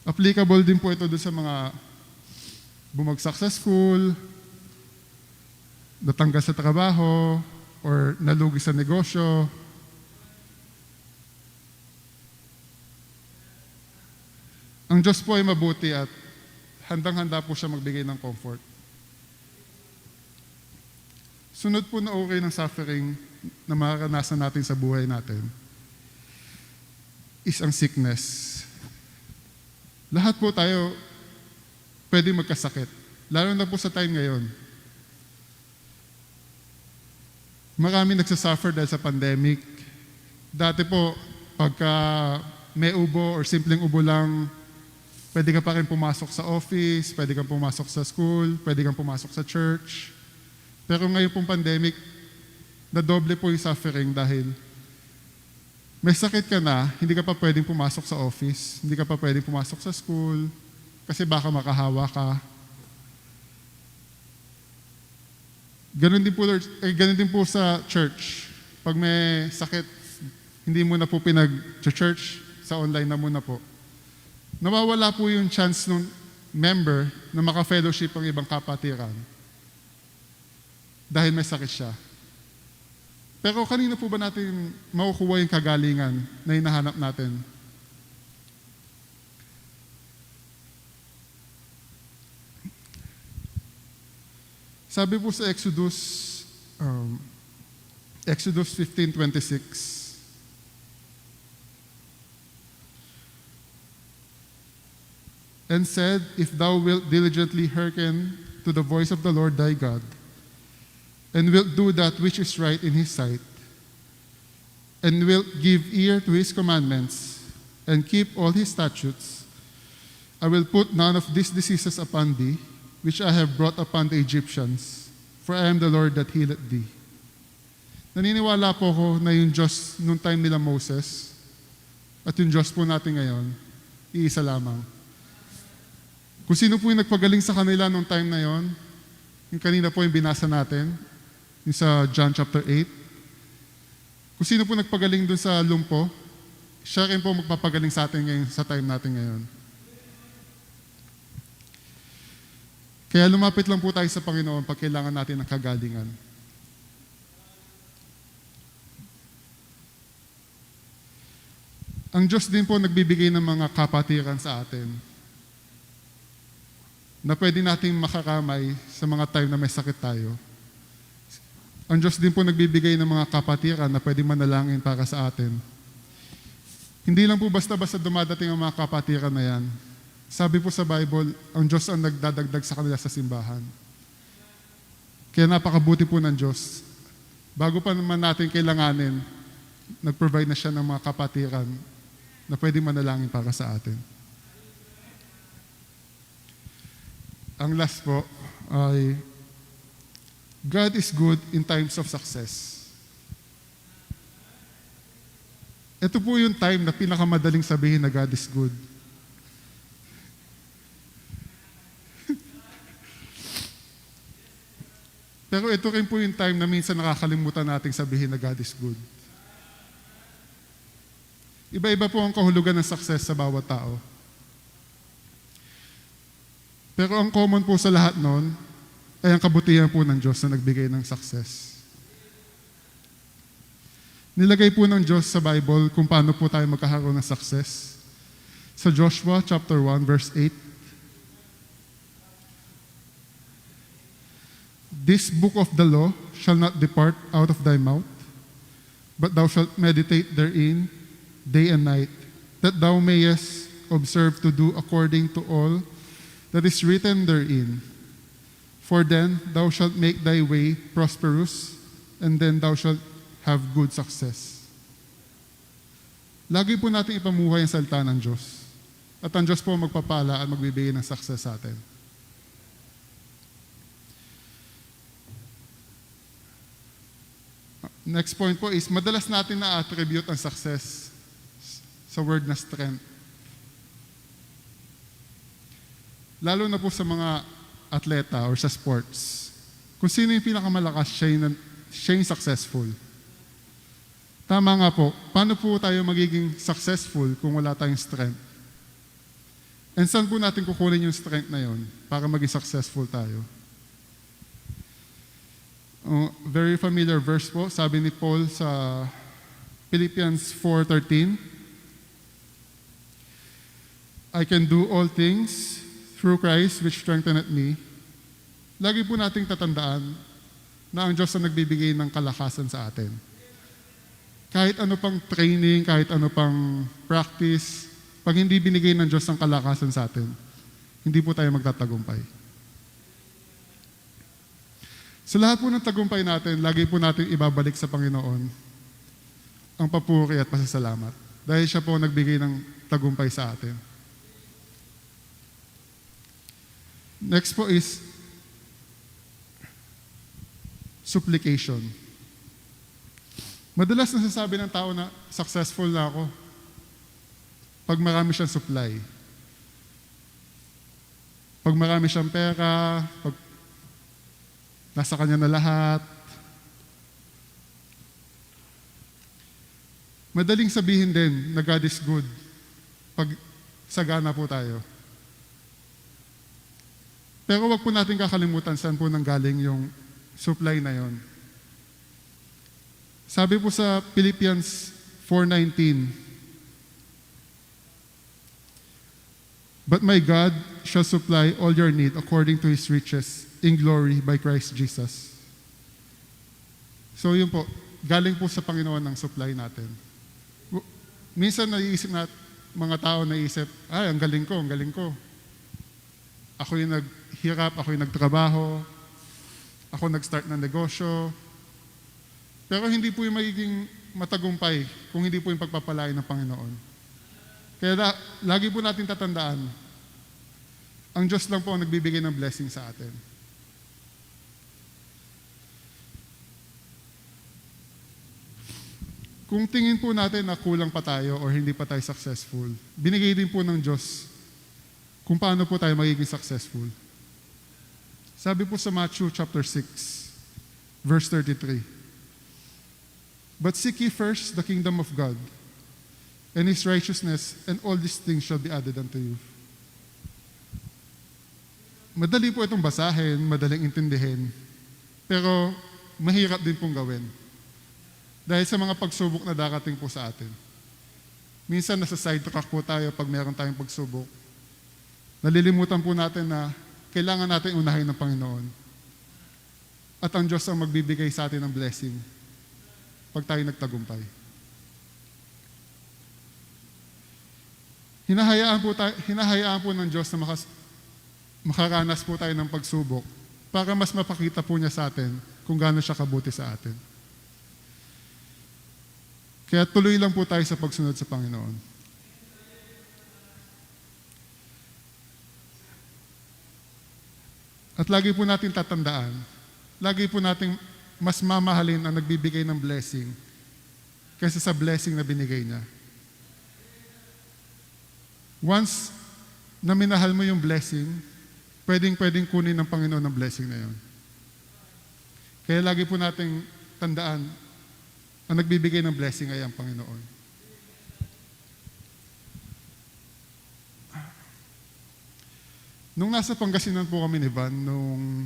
Applicable din po ito dun sa mga bumagsak sa school, natanggal sa trabaho, or nalugi sa negosyo. Ang Diyos po ay mabuti at handang-handa po siya magbigay ng comfort. Sunod po na okay ng suffering na mararanasan natin sa buhay natin is ang sickness. Lahat po tayo pwede magkasakit. Lalo na po sa time ngayon. Marami nagsasuffer dahil sa pandemic. Dati po, pagka may ubo or simpleng ubo lang, pwede ka pa rin pumasok sa office, pwede kang pumasok sa school, pwede kang pumasok sa church. Pero ngayon pong pandemic, nadoble po yung suffering dahil may sakit ka na, hindi ka pa pwedeng pumasok sa office, hindi ka pa pwedeng pumasok sa school, kasi baka makahawa ka. Ganun din po sa church. Pag may sakit, hindi mo na po pinag-church, sa online na muna po. Nawawala po yung chance ng member na maka-fellowship ang ibang kapatiran dahil may sakit siya. Pero kanino po ba natin makukuha yung kagalingan na hinahanap natin? Sabi po sa Exodus 15:26, and said, if thou wilt diligently hearken to the voice of the Lord thy God, and wilt do that which is right in his sight, and wilt give ear to his commandments, and keep all his statutes, I will put none of these diseases upon thee, which I have brought upon the Egyptians, for I am the Lord that healeth thee. Naniniwala po ako na yung Diyos nung time nila Moses, at yung Diyos po natin ngayon, iisa lamang. Kung sino po yung nagpagaling sa kanila nung time na yon, Yung kanina po yung binasa natin, yung sa John chapter 8. Kung sino po nagpagaling dun sa lumpo, siya rin po magpapagaling sa atin ngayon, sa time natin ngayon. Kaya lumapit lang po tayo sa Panginoon pag kailangan natin ng kagalingan. Ang Diyos din po nagbibigay ng mga kapatiran sa atin na pwede nating makakamay sa mga time na may sakit tayo. Ang Diyos din po nagbibigay ng mga kapatiran na pwede manalangin para sa atin. Hindi lang po basta-basta dumadating ang mga kapatiran na yan. Sabi po sa Bible, ang Diyos ang nagdadagdag sa kanila sa simbahan. Kaya napakabuti po ng Diyos. Bago pa naman natin kailanganin, nag-provide na siya ng mga kapatiran na pwede manalangin para sa atin. Ang last po ay, God is good in times of success. Ito po yung time na pinakamadaling sabihin na God is good. Pero ito rin po yung time na minsan nakakalimutan nating sabihin na God is good. Iba-iba po ang kahulugan ng success sa bawat tao. Pero ang common po sa lahat nun ay ang kabutihan po ng Diyos na nagbigay ng success. Nilagay po ng Diyos sa Bible kung paano po tayo magkakaroon ng success. Sa Joshua chapter 1 verse 8, "This book of the law shall not depart out of thy mouth, but thou shalt meditate therein day and night, that thou mayest observe to do according to all that is written therein. For then thou shalt make thy way prosperous, and then thou shalt have good success." Lagi po natin ipamuhay ang salita ng Diyos. At ang Diyos po magpapala at magbibigay ng success sa atin. Next point po is, madalas natin na-attribute ang success sa word na strength. Lalo na po sa mga atleta or sa sports. Kung sino yung pinakamalakas, siya yung successful. Tama nga po, paano po tayo magiging successful kung wala tayong strength? And saan po natin kukunin yung strength na yon para maging successful tayo? Very familiar verse po, sabi ni Paul sa Philippians 4:13, "I can do all things through Christ which strengtheneth me." Lagi po nating tatandaan na ang Diyos ang nagbibigay ng kalakasan sa atin. Kahit ano pang training, kahit ano pang practice, pag hindi binigay ng Diyos ang kalakasan sa atin, hindi po tayo magtatagumpay. Sa lahat po ng tagumpay natin, lagi po natin ibabalik sa Panginoon ang papuri at pasasalamat. Dahil siya po nagbigay ng tagumpay sa atin. Next po is supplication. Madalas nasasabi ng tao na successful na ako pag marami siyang supply. Pag marami siyang pera, pag nasa kanya na lahat. Madaling sabihin din na God is good pag sagana po tayo. Pero wag po natin kakalimutan saan po nanggaling yung supply na yon. Sabi po sa Philippians 4:19, "But my God shall supply all your need according to His riches in glory by Christ Jesus." So yun po, galing po sa Panginoon ang supply natin. Minsan naiisip na mga tao naisip, ay, ang galing ko, ang galing ko. Ako yung naghirap, ako yung nagtrabaho, ako nag-start ng negosyo. Pero hindi po yung magiging matagumpay kung hindi po yung pagpapalain ng Panginoon. Kaya lagi po natin tatandaan, ang Diyos lang po ang nagbibigay ng blessing sa atin. Kung tingin po natin na kulang pa tayo or hindi pa tayo successful, binigay din po ng Diyos kung paano po tayo magiging successful. Sabi po sa Matthew chapter 6, verse 33, "But seek ye first the kingdom of God and His righteousness, and all these things shall be added unto you." Madali po itong basahin, madaling intindihin, pero mahirap din pong gawin. Dahil sa mga pagsubok na darating po sa atin. Minsan nasa sidetrack po tayo pag meron tayong pagsubok. Nalilimutan po natin na kailangan natin unahin ng Panginoon. At ang Diyos ang magbibigay sa atin ng blessing pag tayo nagtagumpay. Hinahayaan po ng Diyos na makaranas po tayo ng pagsubok para mas mapakita po niya sa atin kung gaano siya kabuti sa atin. Kaya tuloy lang po tayo sa pagsunod sa Panginoon. At lagi po natin tatandaan, lagi po natin mas mamahalin ang nagbibigay ng blessing kaysa sa blessing na binigay niya. Once na minahal mo yung blessing, pwedeng kunin ng Panginoon ang blessing na yun. Kaya lagi po nating tandaan, ang nagbibigay ng blessing ay ang Panginoon. Nung nasa Pangasinan po kami ni Van, nung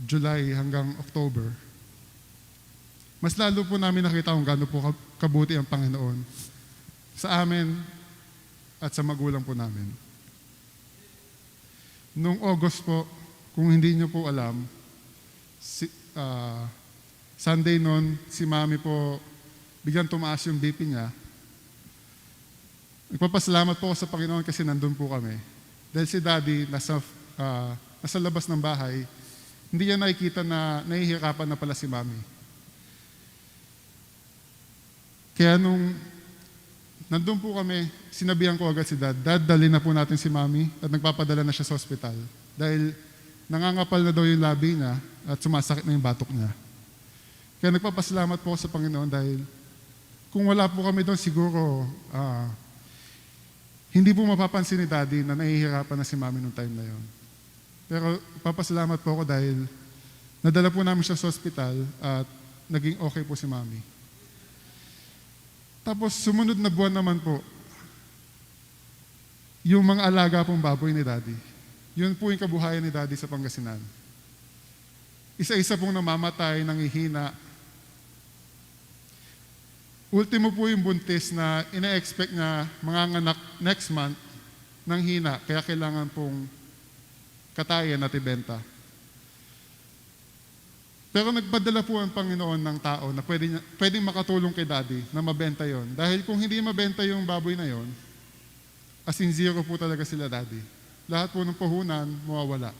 July hanggang October, mas lalo po namin nakita kung gaano po kabuti ang Panginoon sa amin at sa magulang po namin. Nung August po, kung hindi nyo po alam, Sunday noon, si Mami po, biglang tumaas yung BP niya. Nagpapasalamat po ako sa Panginoon kasi nandun po kami. Dahil si Daddy nasa labas ng bahay, hindi niya nakikita na nahihirapan na pala si Mami. Kaya nung nandun po kami, sinabihan ko agad si Dad, "Dad, dali na po natin si Mami," at nagpapadala na siya sa ospital. Dahil nangangapal na daw yung labi niya at sumasakit na yung batok niya. Kaya nagpapasalamat po ako sa Panginoon dahil kung wala po kami doon, siguro hindi po mapapansin ni Daddy na nahihirapan na si Mami nung time na yon. Pero papasalamat po ako dahil nadala po namin siya sa ospital at naging okay po si Mami. Tapos sumunod na buwan naman po, yung mga alaga pong baboy ni Daddy. Yun po yung kabuhayan ni Daddy sa Pangasinan. Isa-isa pong namamatay, nangihina. Ultimo po yung buntis na ina-expect na manganganak next month ng hina, kaya kailangan pong katayan at ibenta. Pero nagpadala po ang Panginoon ng tao na pwedeng makatulong kay Daddy na mabenta yon. Dahil kung hindi mabenta yung baboy na yon, as in zero po talaga sila Daddy. Lahat po ng puhunan, mawawala.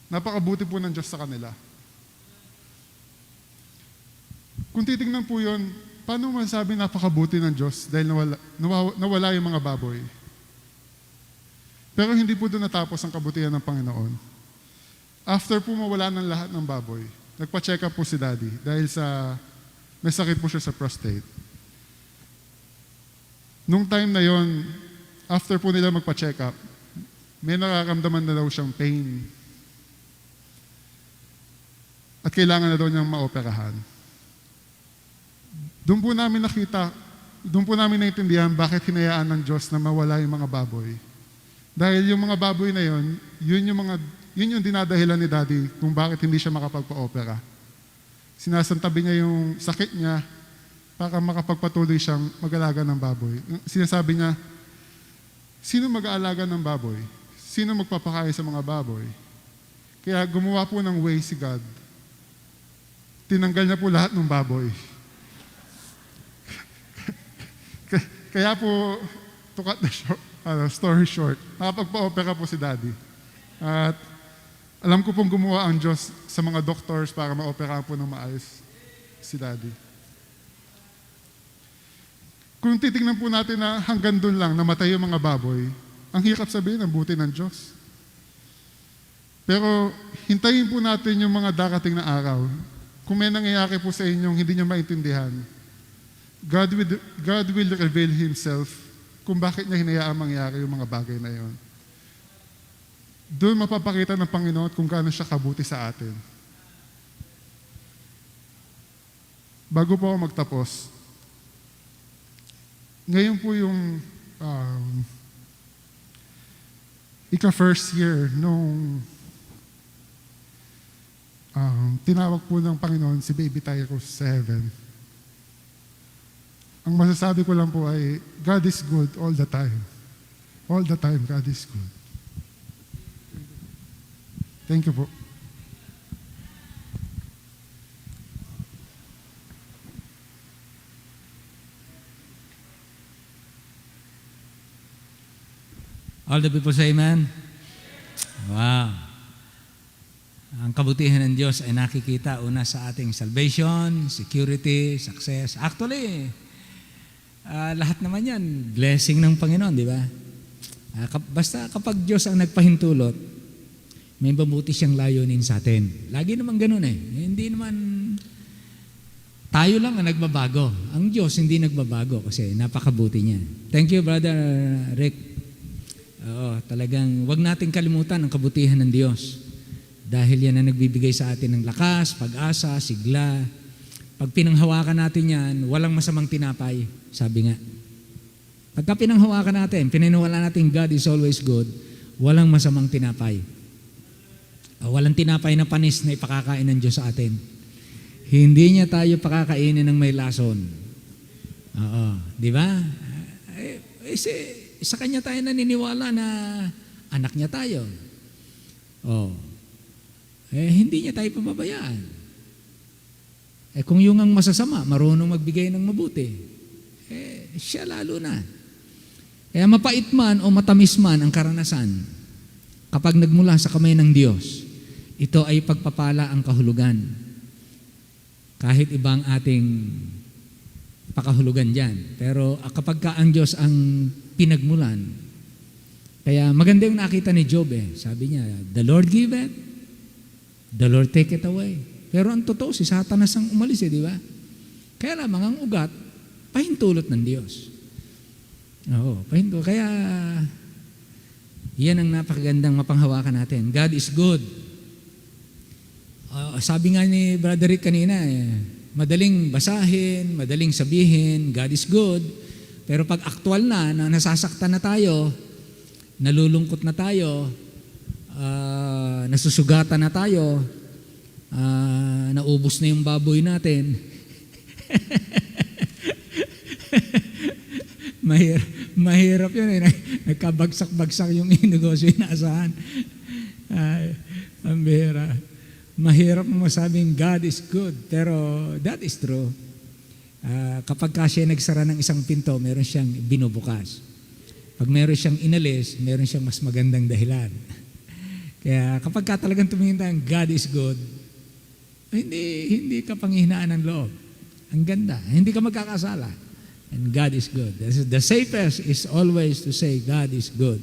Napakabuti po ng Diyos sa kanila. Kung titignan po yun, paano masabi napakabuti ng Diyos dahil nawala yung mga baboy? Pero hindi po doon natapos ang kabutihan ng Panginoon. After po mawala ng lahat ng baboy, nagpa-check up po si Daddy dahil may sakit po siya sa prostate. Nung time na yon, after po nila magpa-check up, may nararamdaman na daw siyang pain. At kailangan na daw niyang maoperahan. Doon po namin naintindihan bakit hinayaan ng Diyos na mawala yung mga baboy. Dahil yung mga baboy na yon, yun yung dinadahilan ni Daddy kung bakit hindi siya makapagpa-opera. Sinasantabi niya yung sakit niya para makapagpatuloy siyang mag-alaga ng baboy. Sinasabi niya, sino mag-aalaga ng baboy? Sino magpapakain sa mga baboy? Kaya gumawa po ng way si God. Tinanggal niya po lahat ng baboy. Kaya po, to cut the story short, nakapagpa-opera po si Daddy. At alam ko pong gumawa ang Diyos sa mga doctors para ma-opera po ng maayos si Daddy. Kung titignan po natin na hanggang doon lang namatay yung mga baboy, ang hirap sabihin ang buti ng Diyos. Pero hintayin po natin yung mga darating na araw. Kung may nangyayari po sa inyong hindi nyo maintindihan, God will reveal Himself kung bakit niya hinayaan mangyari yung mga bagay na yon. doon mapapakita ng Panginoon kung gaano siya kabuti sa atin. Bago po ako magtapos, ngayon po yung ika-first year nung tinawag po ng Panginoon si Baby Tyro 7. Ang masasabi ko lang po ay, God is good all the time. All the time, God is good. Thank you po. All the people say amen? Wow. Ang kabutihan ng Diyos ay nakikita una sa ating salvation, security, success. Actually, lahat naman yan, blessing ng Panginoon, di ba? Basta kapag Diyos ang nagpahintulot, may mabuti siyang layunin sa atin. Lagi naman ganun eh. Hindi naman tayo lang ang nagbabago. Ang Diyos hindi nagbabago kasi napakabuti niya. Thank you, Brother Rick. Oo, talagang wag nating kalimutan ang kabutihan ng Diyos. Dahil yan ang nagbibigay sa atin ng lakas, pag-asa, sigla. Pag pinanghawakan natin yan, walang masamang tinapay. Sabi nga. Pagka pinanghawakan natin, pininiwala natin God is always good, walang masamang tinapay. Walang tinapay na panis na ipakakain ng Diyos sa atin. Hindi niya tayo pakakainin ng may lason. Oo, di ba? Sa Kanya tayo naniniwala na anak niya tayo. Hindi niya tayo pababayaan. Kung yung ang masasama, marunong magbigay ng mabuti, siya lalo na. Kaya mapait man o matamis man ang karanasan, kapag nagmula sa kamay ng Diyos, ito ay pagpapala ang kahulugan. Kahit ibang ating pakahulugan dyan. Pero kapag ka ang Diyos ang pinagmulan, kaya maganda yung nakita ni Job Sabi niya, the Lord giveth, the Lord take it away. Pero ang totoo, si Satanas ang umalis di ba? Kaya lamang ang ugat, pahintulot ng Diyos. Oo, pahintulot. Kaya, yan ang napakagandang mapanghawakan natin. God is good. Sabi nga ni Brother Rick kanina, madaling basahin, madaling sabihin, God is good. Pero pag aktual na nasasaktan na tayo, nalulungkot na tayo, nasusugatan na tayo, naubos na yung baboy natin, mahirap yun nagkabagsak-bagsak yung negosyo inaasahan. Ang bihira. Mahirap mo masabing God is good, pero that is true. Kapag siya nagsara ng isang pinto, meron siyang binubukas. Pag meron siyang inalis, meron siyang mas magandang dahilan. Kaya kapag talagang tumingin tayo, God is good, hindi ka panghihinaan ng loob. Ang ganda. Hindi ka magkakasala. And God is good. The safest is always to say God is good.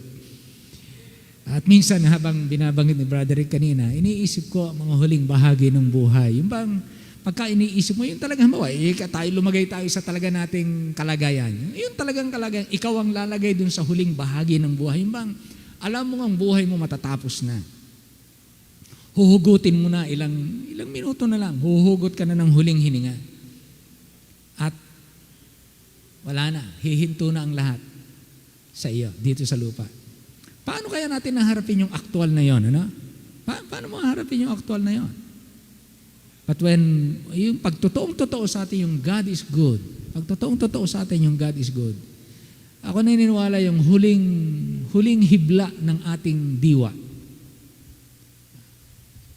At minsan habang binabanggit ni Brother Rick kanina, iniisip ko ang mga huling bahagi ng buhay. Yung bang pagka iniisip mo, yung talagang lumagay tayo sa talaga nating kalagayan. Yung talagang kalagayan, ikaw ang lalagay dun sa huling bahagi ng buhay. Yung bang alam mo ang buhay mo matatapos na. Huhugutin mo na ilang minuto na lang. Huhugot ka na ng huling hininga. At wala na. Hihinto na ang lahat sa iyo, dito sa lupa. Paano kaya natin naharapin yung aktual na yon? Ano? Paano mo haharapin yung aktual na yon? But when, yung pagtotoong-totoo sa atin yung God is good, pagtotoong-totoo sa atin yung God is good, ako naniniwala yung huling hibla ng ating diwa.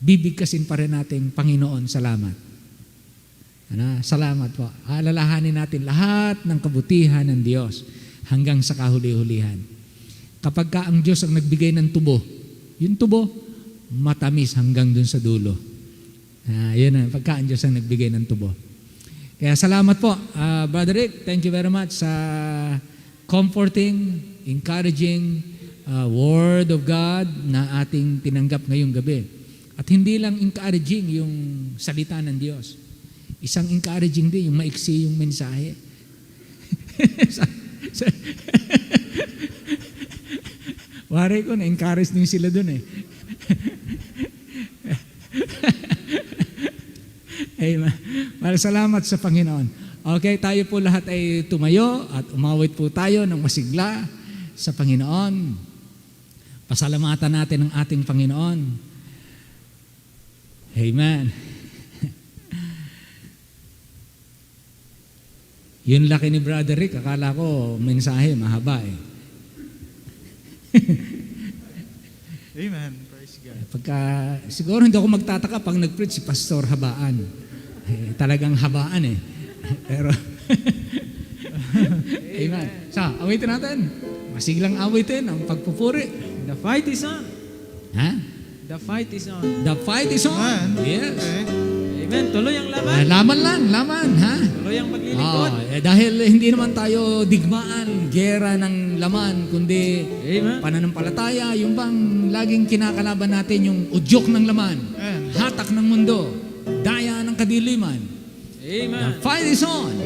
Bibigkasin pa rin natin, Panginoon, salamat. Salamat po. Alalahanin natin lahat ng kabutihan ng Diyos hanggang sa kahuli-hulihan. Kapag ka ang Diyos ang nagbigay ng tubo, yung tubo, matamis hanggang dun sa dulo. Yun na, pagka ang Diyos ang nagbigay ng tubo. Kaya salamat po, Brother Rick. Thank you very much sa comforting, encouraging Word of God na ating tinanggap ngayong gabi. At hindi lang encouraging yung salita ng Diyos. Isang encouraging din, yung maiksi yung mensahe. Wari ko, na-encourage din sila dun Amen. Salamat sa Panginoon. Okay, tayo po lahat ay tumayo at umawit po tayo ng masigla sa Panginoon. Pasalamatan natin ang ating Panginoon. Amen. Yun laki ni Brother Rick, akala ko mensahe mahaba eh. Amen. Praise God. Siguro hindi ako magtataka pag nag-preach si Pastor habaan. Talagang habaan eh. Pero, amen. So, awitin natin. Masiglang awitin ang pagpupuri. The fight is on. Ha? The fight is on. The fight is on. Amen. Yes. Okay. Amen. Tuloy ang laban. Laman lang, laman, ha? Tuloy ang paglilingkod. Dahil hindi naman tayo digmaan, gera ng laman, kundi Amen. pananampalataya, yung bang laging kinakalaban natin yung udyok ng laman, Amen. hatak ng mundo, daya ng kadiliman. The Amen. fight is on.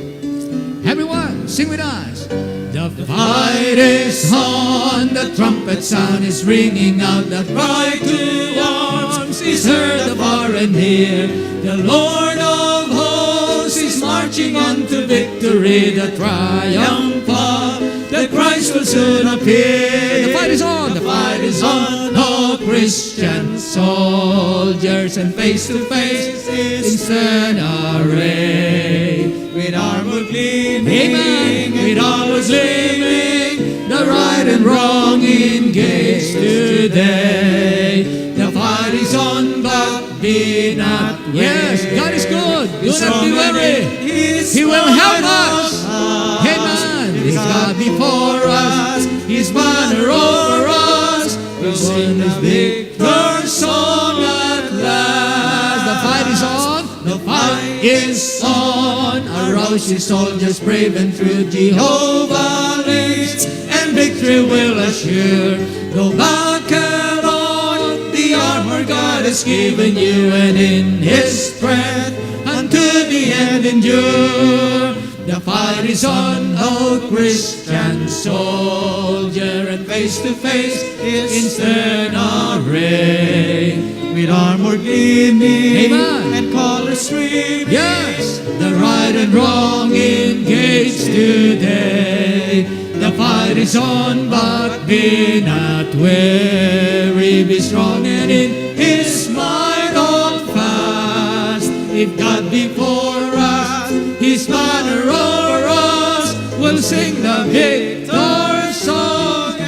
Everyone, sing with us. The fight is on, the trumpet sound is ringing out, the cry to arms is heard afar and near. The Lord of hosts is marching on to victory, the triumph of the Christ will soon appear. The fight is on, the fight is on, oh Christian soldiers, and face to face in stern array. With armor gleaming, Amen. With armors gleaming, the right and wrong engaged today. The fight is on, but be not weary. Yes, God is good. Do not be weary. He will help us. Amen. He's God before us. His banner over us. We'll sing the victor song at last. The fight is on. The fight is on. Arouse ye soldiers brave and true. Jehovah leads, and victory will assure. Go battle on, the armor God has given you, and in His strength unto the end endure. The fight is on, O Christian soldier, and face to face in stern array. with armor gleaming, Amen. and colors streaming. Yes, the right and wrong engaged today. The fight is on, but be not weary. Be strong and in His might hold fast. If God before us, His banner over us, we'll sing the victor song.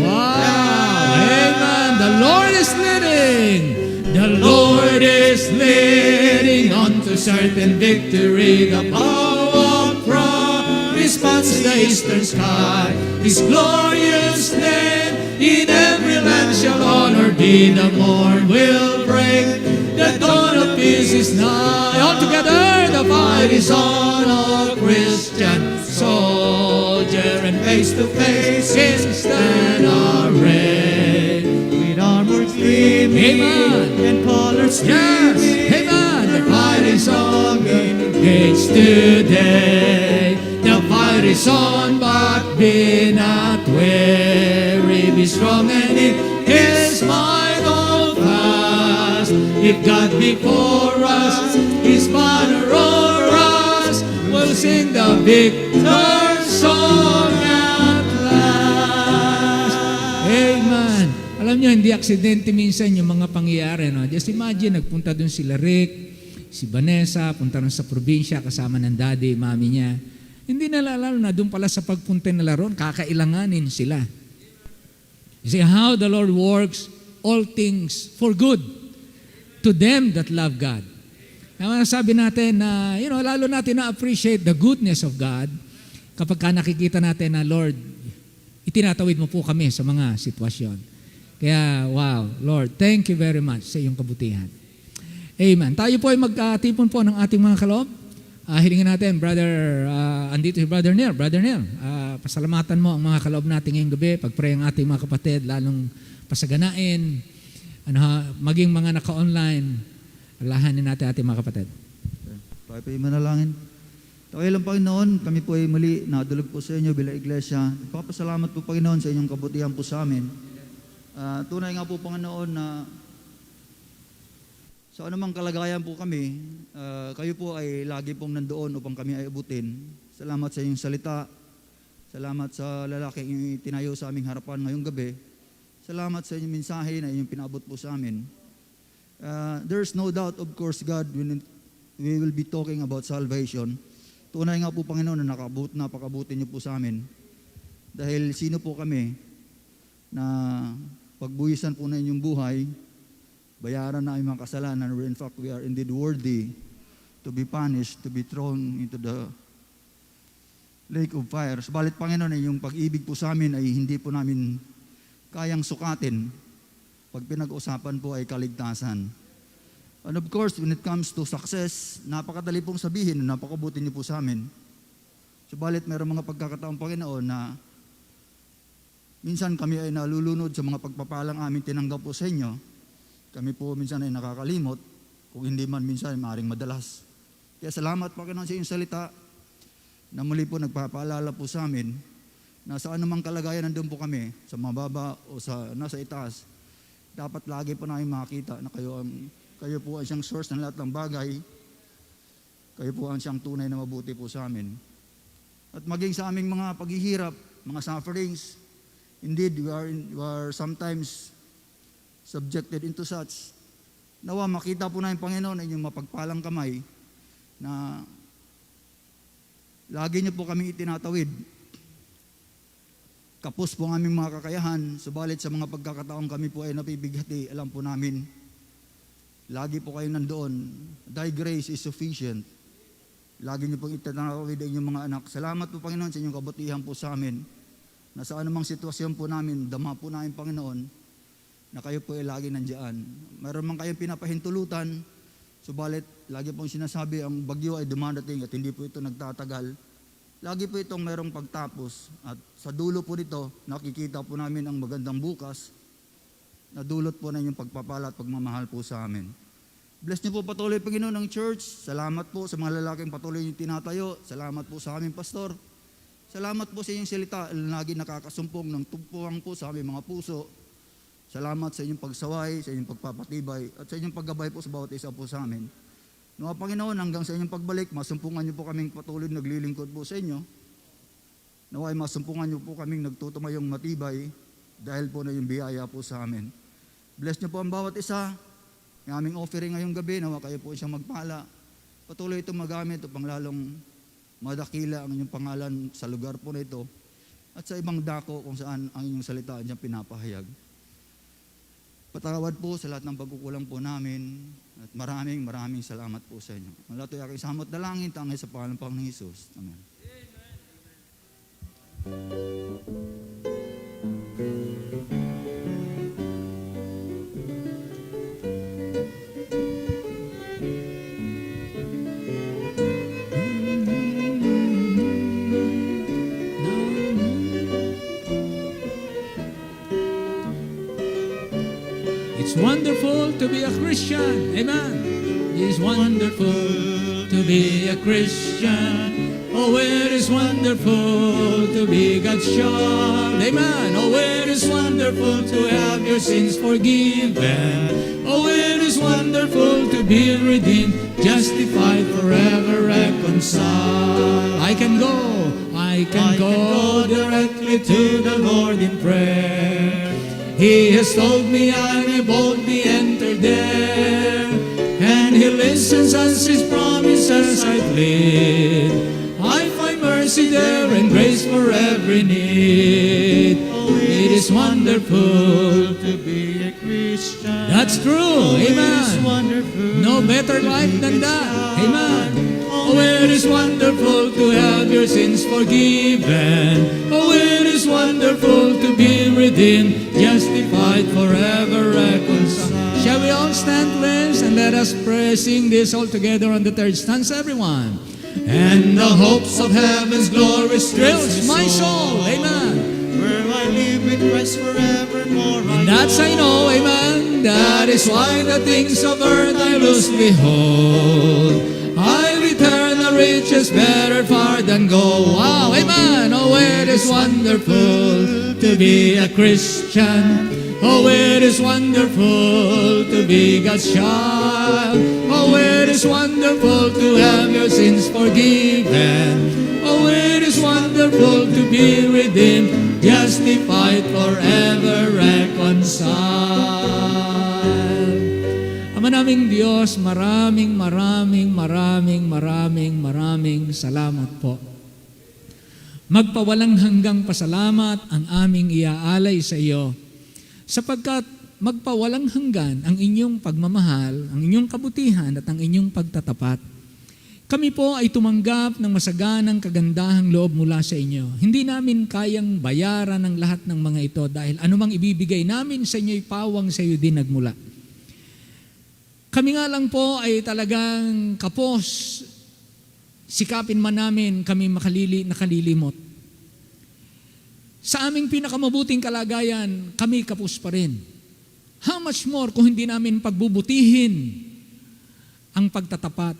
Wow, amen. The Lord is leading. The Lord is leading on to certain victory. The power of promise spans the eastern sky. His glorious name in every land shall honor be. The morn will break, the dawn of peace is nigh. All together the fight is on, all Christian soldier, and face to face in stand array. With armor gleaming, Amen. and colors Yes, streaming. amen. The fight is on, engaged today. The fight is on, but be not weary. Be strong and in His might hold fast. If God before us, His banner over us, we'll sing the victor song at last. Amen. Alam niyo, hindi aksidente minsan yung mga pangyayari. No? Just imagine, nagpunta dun sila Rick, si Vanessa, punta rin sa probinsya kasama ng daddy, mami niya. Hindi nila alam na doon pala sa pagpunta nila ron, kakailanganin sila. You see how the Lord works all things for good to them that love God. Kaya sabi natin na, lalo natin na-appreciate the goodness of God kapag ka nakikita natin na, Lord, itinatawid mo po kami sa mga sitwasyon. Kaya, wow, Lord, thank you very much sa iyong kabutihan. Amen. Tayo po ay magkatipon po ng ating mga kaloob. Hilingin natin, andito si Brother Neil. Brother Neil, pasalamatan mo ang mga kaloob natin ngayong gabi. Pag-pray ang ating mga kapatid, lalong pasaganain, maging mga naka-online, alahanin natin ating mga kapatid. Tayo po ay manalangin. Takilang Panginoon, kami po ay muli nadulog po sa inyo bilang iglesia. Papasalamat po Panginoon sa inyong kabutihan po sa amin. Tunay nga po Panginoon na Sa anumang kalagayan po kami, kayo po ay lagi pong nandoon upang kami ay abutin. Salamat sa inyong salita. Salamat sa lalaking tinayo sa aming harapan ngayong gabi. Salamat sa inyong mensahe na inyong pinaabot po sa amin. There's no doubt, of course, God, when we will be talking about salvation. Tunay nga po, Panginoon, na napakabuti niyo po sa amin. Dahil sino po kami na pagbuwisan po na inyong buhay, bayaran na aming mga kasalanan, where in fact we are indeed worthy to be punished, to be thrown into the lake of fire. Subalit, Panginoon, yung pag-ibig po sa amin ay hindi po namin kayang sukatin. Pag pinag-usapan po ay kaligtasan. And of course, when it comes to success, napakadali pong sabihin, napakabuti niyo po sa amin. Subalit, mayroong mga pagkakataong, Panginoon, na minsan kami ay nalulunod sa mga pagpapalang aming tinanggap po sa inyo. Kami po minsan ay nakakalimot, kung hindi man minsan maaaring madalas. Kaya salamat, Panginoon, sa iyong salita na muli po nagpapaalala po sa amin na sa anumang kalagayan nandun po kami, sa mababa o sa nasa itaas, dapat lagi po namin makita na kayo po ang siyang source ng lahat ng bagay. Kayo po ang siyang tunay na mabuti po sa amin. At maging sa aming mga paghihirap, mga sufferings, indeed, we are sometimes subjected into such. Nawa, makita po namin, Panginoon, ay inyong mapagpalang kamay na lagi niyo po kami itinatawid. Kapos po ang aming mga kakayahan, subalit sa mga pagkakataong kami po ay napibighati, alam po namin, lagi po kayong nandoon. Thy grace is sufficient. Lagi niyo pong itinatawid ang inyong mga anak. Salamat po, Panginoon, sa inyong kabutihan po sa amin, na sa anumang sitwasyon po namin, dama po namin, Panginoon, na kayo po ay lagi nandiyan. Mayroon man kayong pinapahintulutan, subalit lagi pong sinasabi ang bagyo ay dumadating at hindi po ito nagtatagal. Lagi po itong mayroong pagtapos at sa dulo po nito, nakikita po namin ang magandang bukas na dulot po na inyong pagpapala at pagmamahal po sa amin. Bless niyo po patuloy, Panginoon, ng church. Salamat po sa mga lalaking patuloy yung tinatayo. Salamat po sa aming pastor. Salamat po sa inyong salita, lagi nakakasumpong ng tugpuan po sa aming mga puso. Salamat sa inyong pagsaway, sa inyong pagpapatibay, at sa inyong paggabay po sa bawat isa po sa amin. Mga Panginoon, hanggang sa inyong pagbalik, masumpungan niyo po kaming patuloy naglilingkod po sa inyo. Naway masumpungan niyo po kaming nagtutumayong matibay dahil po na yung biyaya po sa amin. Bless niyo po ang bawat isa. Yung aming offering ngayong gabi, nawa kayo po siyang magpala. Patuloy itong magamit upang lalong madakila ang inyong pangalan sa lugar po na ito at sa ibang dako kung saan ang inyong salita diyang pinapahayag. Patawad po sa lahat ng pagkukulang po namin at maraming salamat po sa inyo. Ang lahat ay aking samot dalangin, tangay sa pangalan ng Panginoong Hesus. Amen. It's wonderful to be a Christian. Amen. It's wonderful to be a Christian. Oh, it is wonderful to be God's child. Amen. Oh, it is wonderful to have your sins forgiven. Oh, it is wonderful to be redeemed, justified, forever reconciled. I can go directly to the Lord in prayer. He has told me I may boldly enter there, and He listens as His promises I plead. I find mercy there and grace for every need. It is wonderful to be a Christian. That's true. Amen. No better life than that. Amen. Oh, it is wonderful to have your sins forgiven. Oh, it is wonderful to be redeemed, justified, forever reconciled. Shall we all stand, please, and let us pray, sing this all together on the third stanza, everyone. And the hopes of heaven's glory thrills my soul. Amen. Where I live with Christ forevermore. And that's I know, amen. That is why the things of earth I loosely hold. I return the riches better far than gold. Wow, amen. Oh, it is wonderful to be a Christian. Oh, it is wonderful to be God's child. Oh, it is wonderful to have your sins forgiven. Oh, it is wonderful to be redeemed, justified, forever reconciled. Ama naming Diyos, maraming salamat po. Magpawalang hanggang pasalamat ang aming iaalay sa iyo, sapagkat magpawalang hanggan ang inyong pagmamahal, ang inyong kabutihan at ang inyong pagtatapat. Kami po ay tumanggap ng masaganang kagandahang loob mula sa inyo. Hindi namin kayang bayaran ang lahat ng mga ito dahil anumang ibibigay namin sa inyo'y pawang sa iyo din nagmula. Kami nga lang po ay talagang kapos, sikapin man namin kami nakalilimot. Sa aming pinakamabuting kalagayan, kami kapos pa rin. How much more kung hindi namin pagbubutihin ang pagtatapat?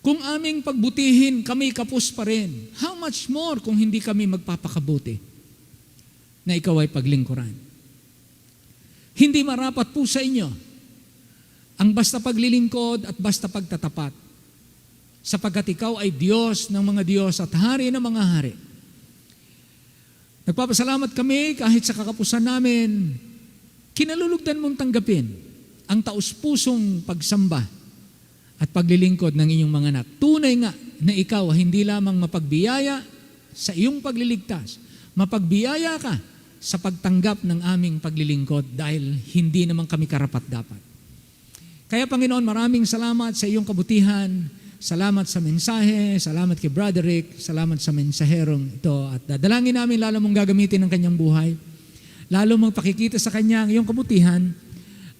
Kung aming pagbutihin, kami kapos pa rin. How much more kung hindi kami magpapakabuti na ikaw ay paglingkuran? Hindi marapat po sa inyo ang basta paglilingkod at basta pagtatapat, sapagkat ikaw ay Diyos ng mga Diyos at Hari ng mga hari. Nagpapasalamat kami kahit sa kakapusan namin, kinalulugdan mong tanggapin ang taus-pusong pagsamba at paglilingkod ng inyong mga anak. Tunay nga na ikaw hindi lamang mapagbiyaya sa iyong pagliligtas, mapagbiyaya ka sa pagtanggap ng aming paglilingkod dahil hindi naman kami karapat-dapat. Kaya Panginoon, maraming salamat sa iyong kabutihan. Salamat sa mensahe, salamat kay Brother Rick, salamat sa mensaherong ito. At dadalangin namin lalo mong gagamitin ang kanyang buhay, lalo mong pakikita sa kanya ang iyong kabutihan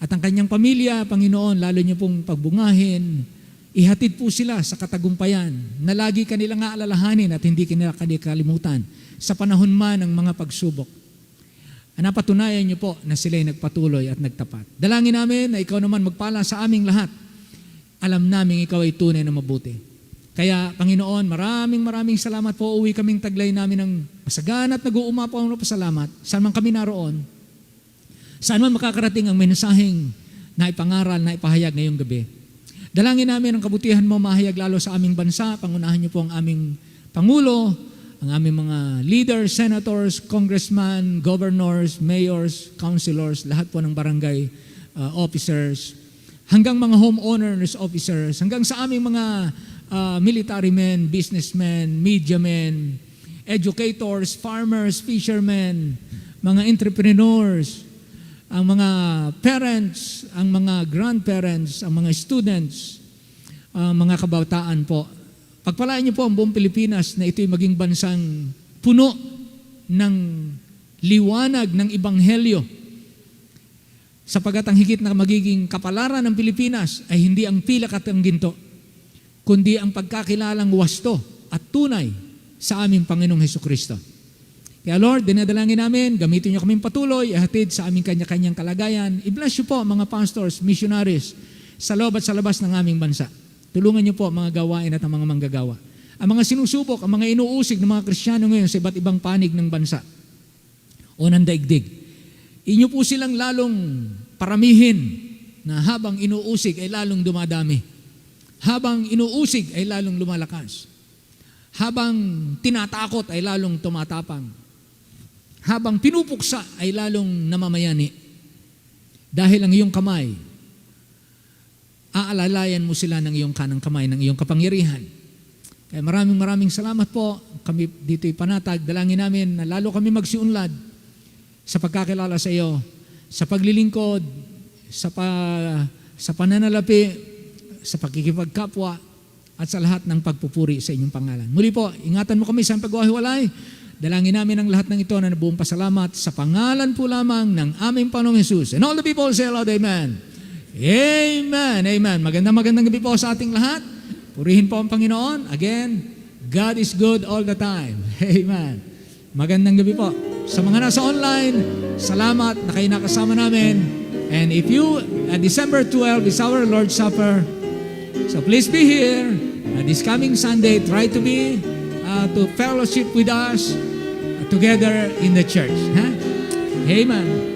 at ang kanyang pamilya, Panginoon, lalo niyo pong pagbungahin, ihatid po sila sa katagumpayan na lagi kanilang aalalahanin at hindi kanila kalimutan sa panahon man ng mga pagsubok. Napatunayan niyo po na sila'y nagpatuloy at nagtapat. Dalangin namin na ikaw naman magpala sa aming lahat. Alam namin ikaw ay tunay na mabuti. Kaya, Panginoon, maraming salamat po. Uwi kaming taglay namin ng masagana at nag-uumapaw ng pasalamat. Saan man kami naroon, saan man makakarating ang mensaheng na ipangaral, na ipahayag ngayong gabi. Dalangin namin ang kabutihan mo mahayag lalo sa aming bansa. Pangunahan niyo po ang aming Pangulo, ang aming mga leaders, senators, congressmen, governors, mayors, councilors, lahat po ng barangay officers, hanggang mga homeowners officers, hanggang sa aming mga military men, businessmen, media men, educators, farmers, fishermen, mga entrepreneurs, ang mga parents, ang mga grandparents, ang mga students, mga kabataan po. Pagpalain niyo po ang buong Pilipinas na ito'y maging bansang puno ng liwanag ng Ebanghelyo. Sapagat ang higit na magiging kapalaran ng Pilipinas ay hindi ang pilak at ang ginto, kundi ang pagkakilalang wasto at tunay sa aming Panginoong Hesukristo. Kaya Lord, dinadalangin namin, gamitin niyo kaming patuloy, ihatid sa aming kanya-kanyang kalagayan. I-bless niyo po mga pastors, missionaries, sa loob at sa labas ng aming bansa. Tulungan niyo po mga gawain at ang mga manggagawa. Ang mga sinusubok, ang mga inuusig ng mga Kristiyano ngayon sa iba't ibang panig ng bansa o ng daigdig. Inyo po silang lalong paramihin na habang inuusig ay lalong dumadami. Habang inuusig ay lalong lumalakas. Habang tinatakot ay lalong tumatapang. Habang pinupuksa ay lalong namamayani. Dahil ang iyong kamay, aalalayan mo sila ng iyong kanang kamay, ng iyong kapangyarihan. Kaya maraming salamat po. Kami dito'y panatag. Dalangin namin na lalo kami magsiunlad sa pagkakilala sa iyo, sa paglilingkod, sa pananalapi, sa pakikipagkapwa, at sa lahat ng pagpupuri sa inyong pangalan. Muli po, ingatan mo kami sa pagwahiwalay. Dalangin namin ang lahat ng ito na nabuong pasalamat sa pangalan po lamang ng aming Panginoong Jesus. And all the people say aloud, Amen. Amen. Amen. Magandang gabi po sa ating lahat. Purihin po ang Panginoon. Again, God is good all the time. Amen. Magandang gabi po. Sa mga nasa online, salamat na kayo nakasama namin. And if you, December 12 is our Lord's Supper. So please be here. This coming Sunday, try to be, to fellowship with us together in the church. Huh? Amen.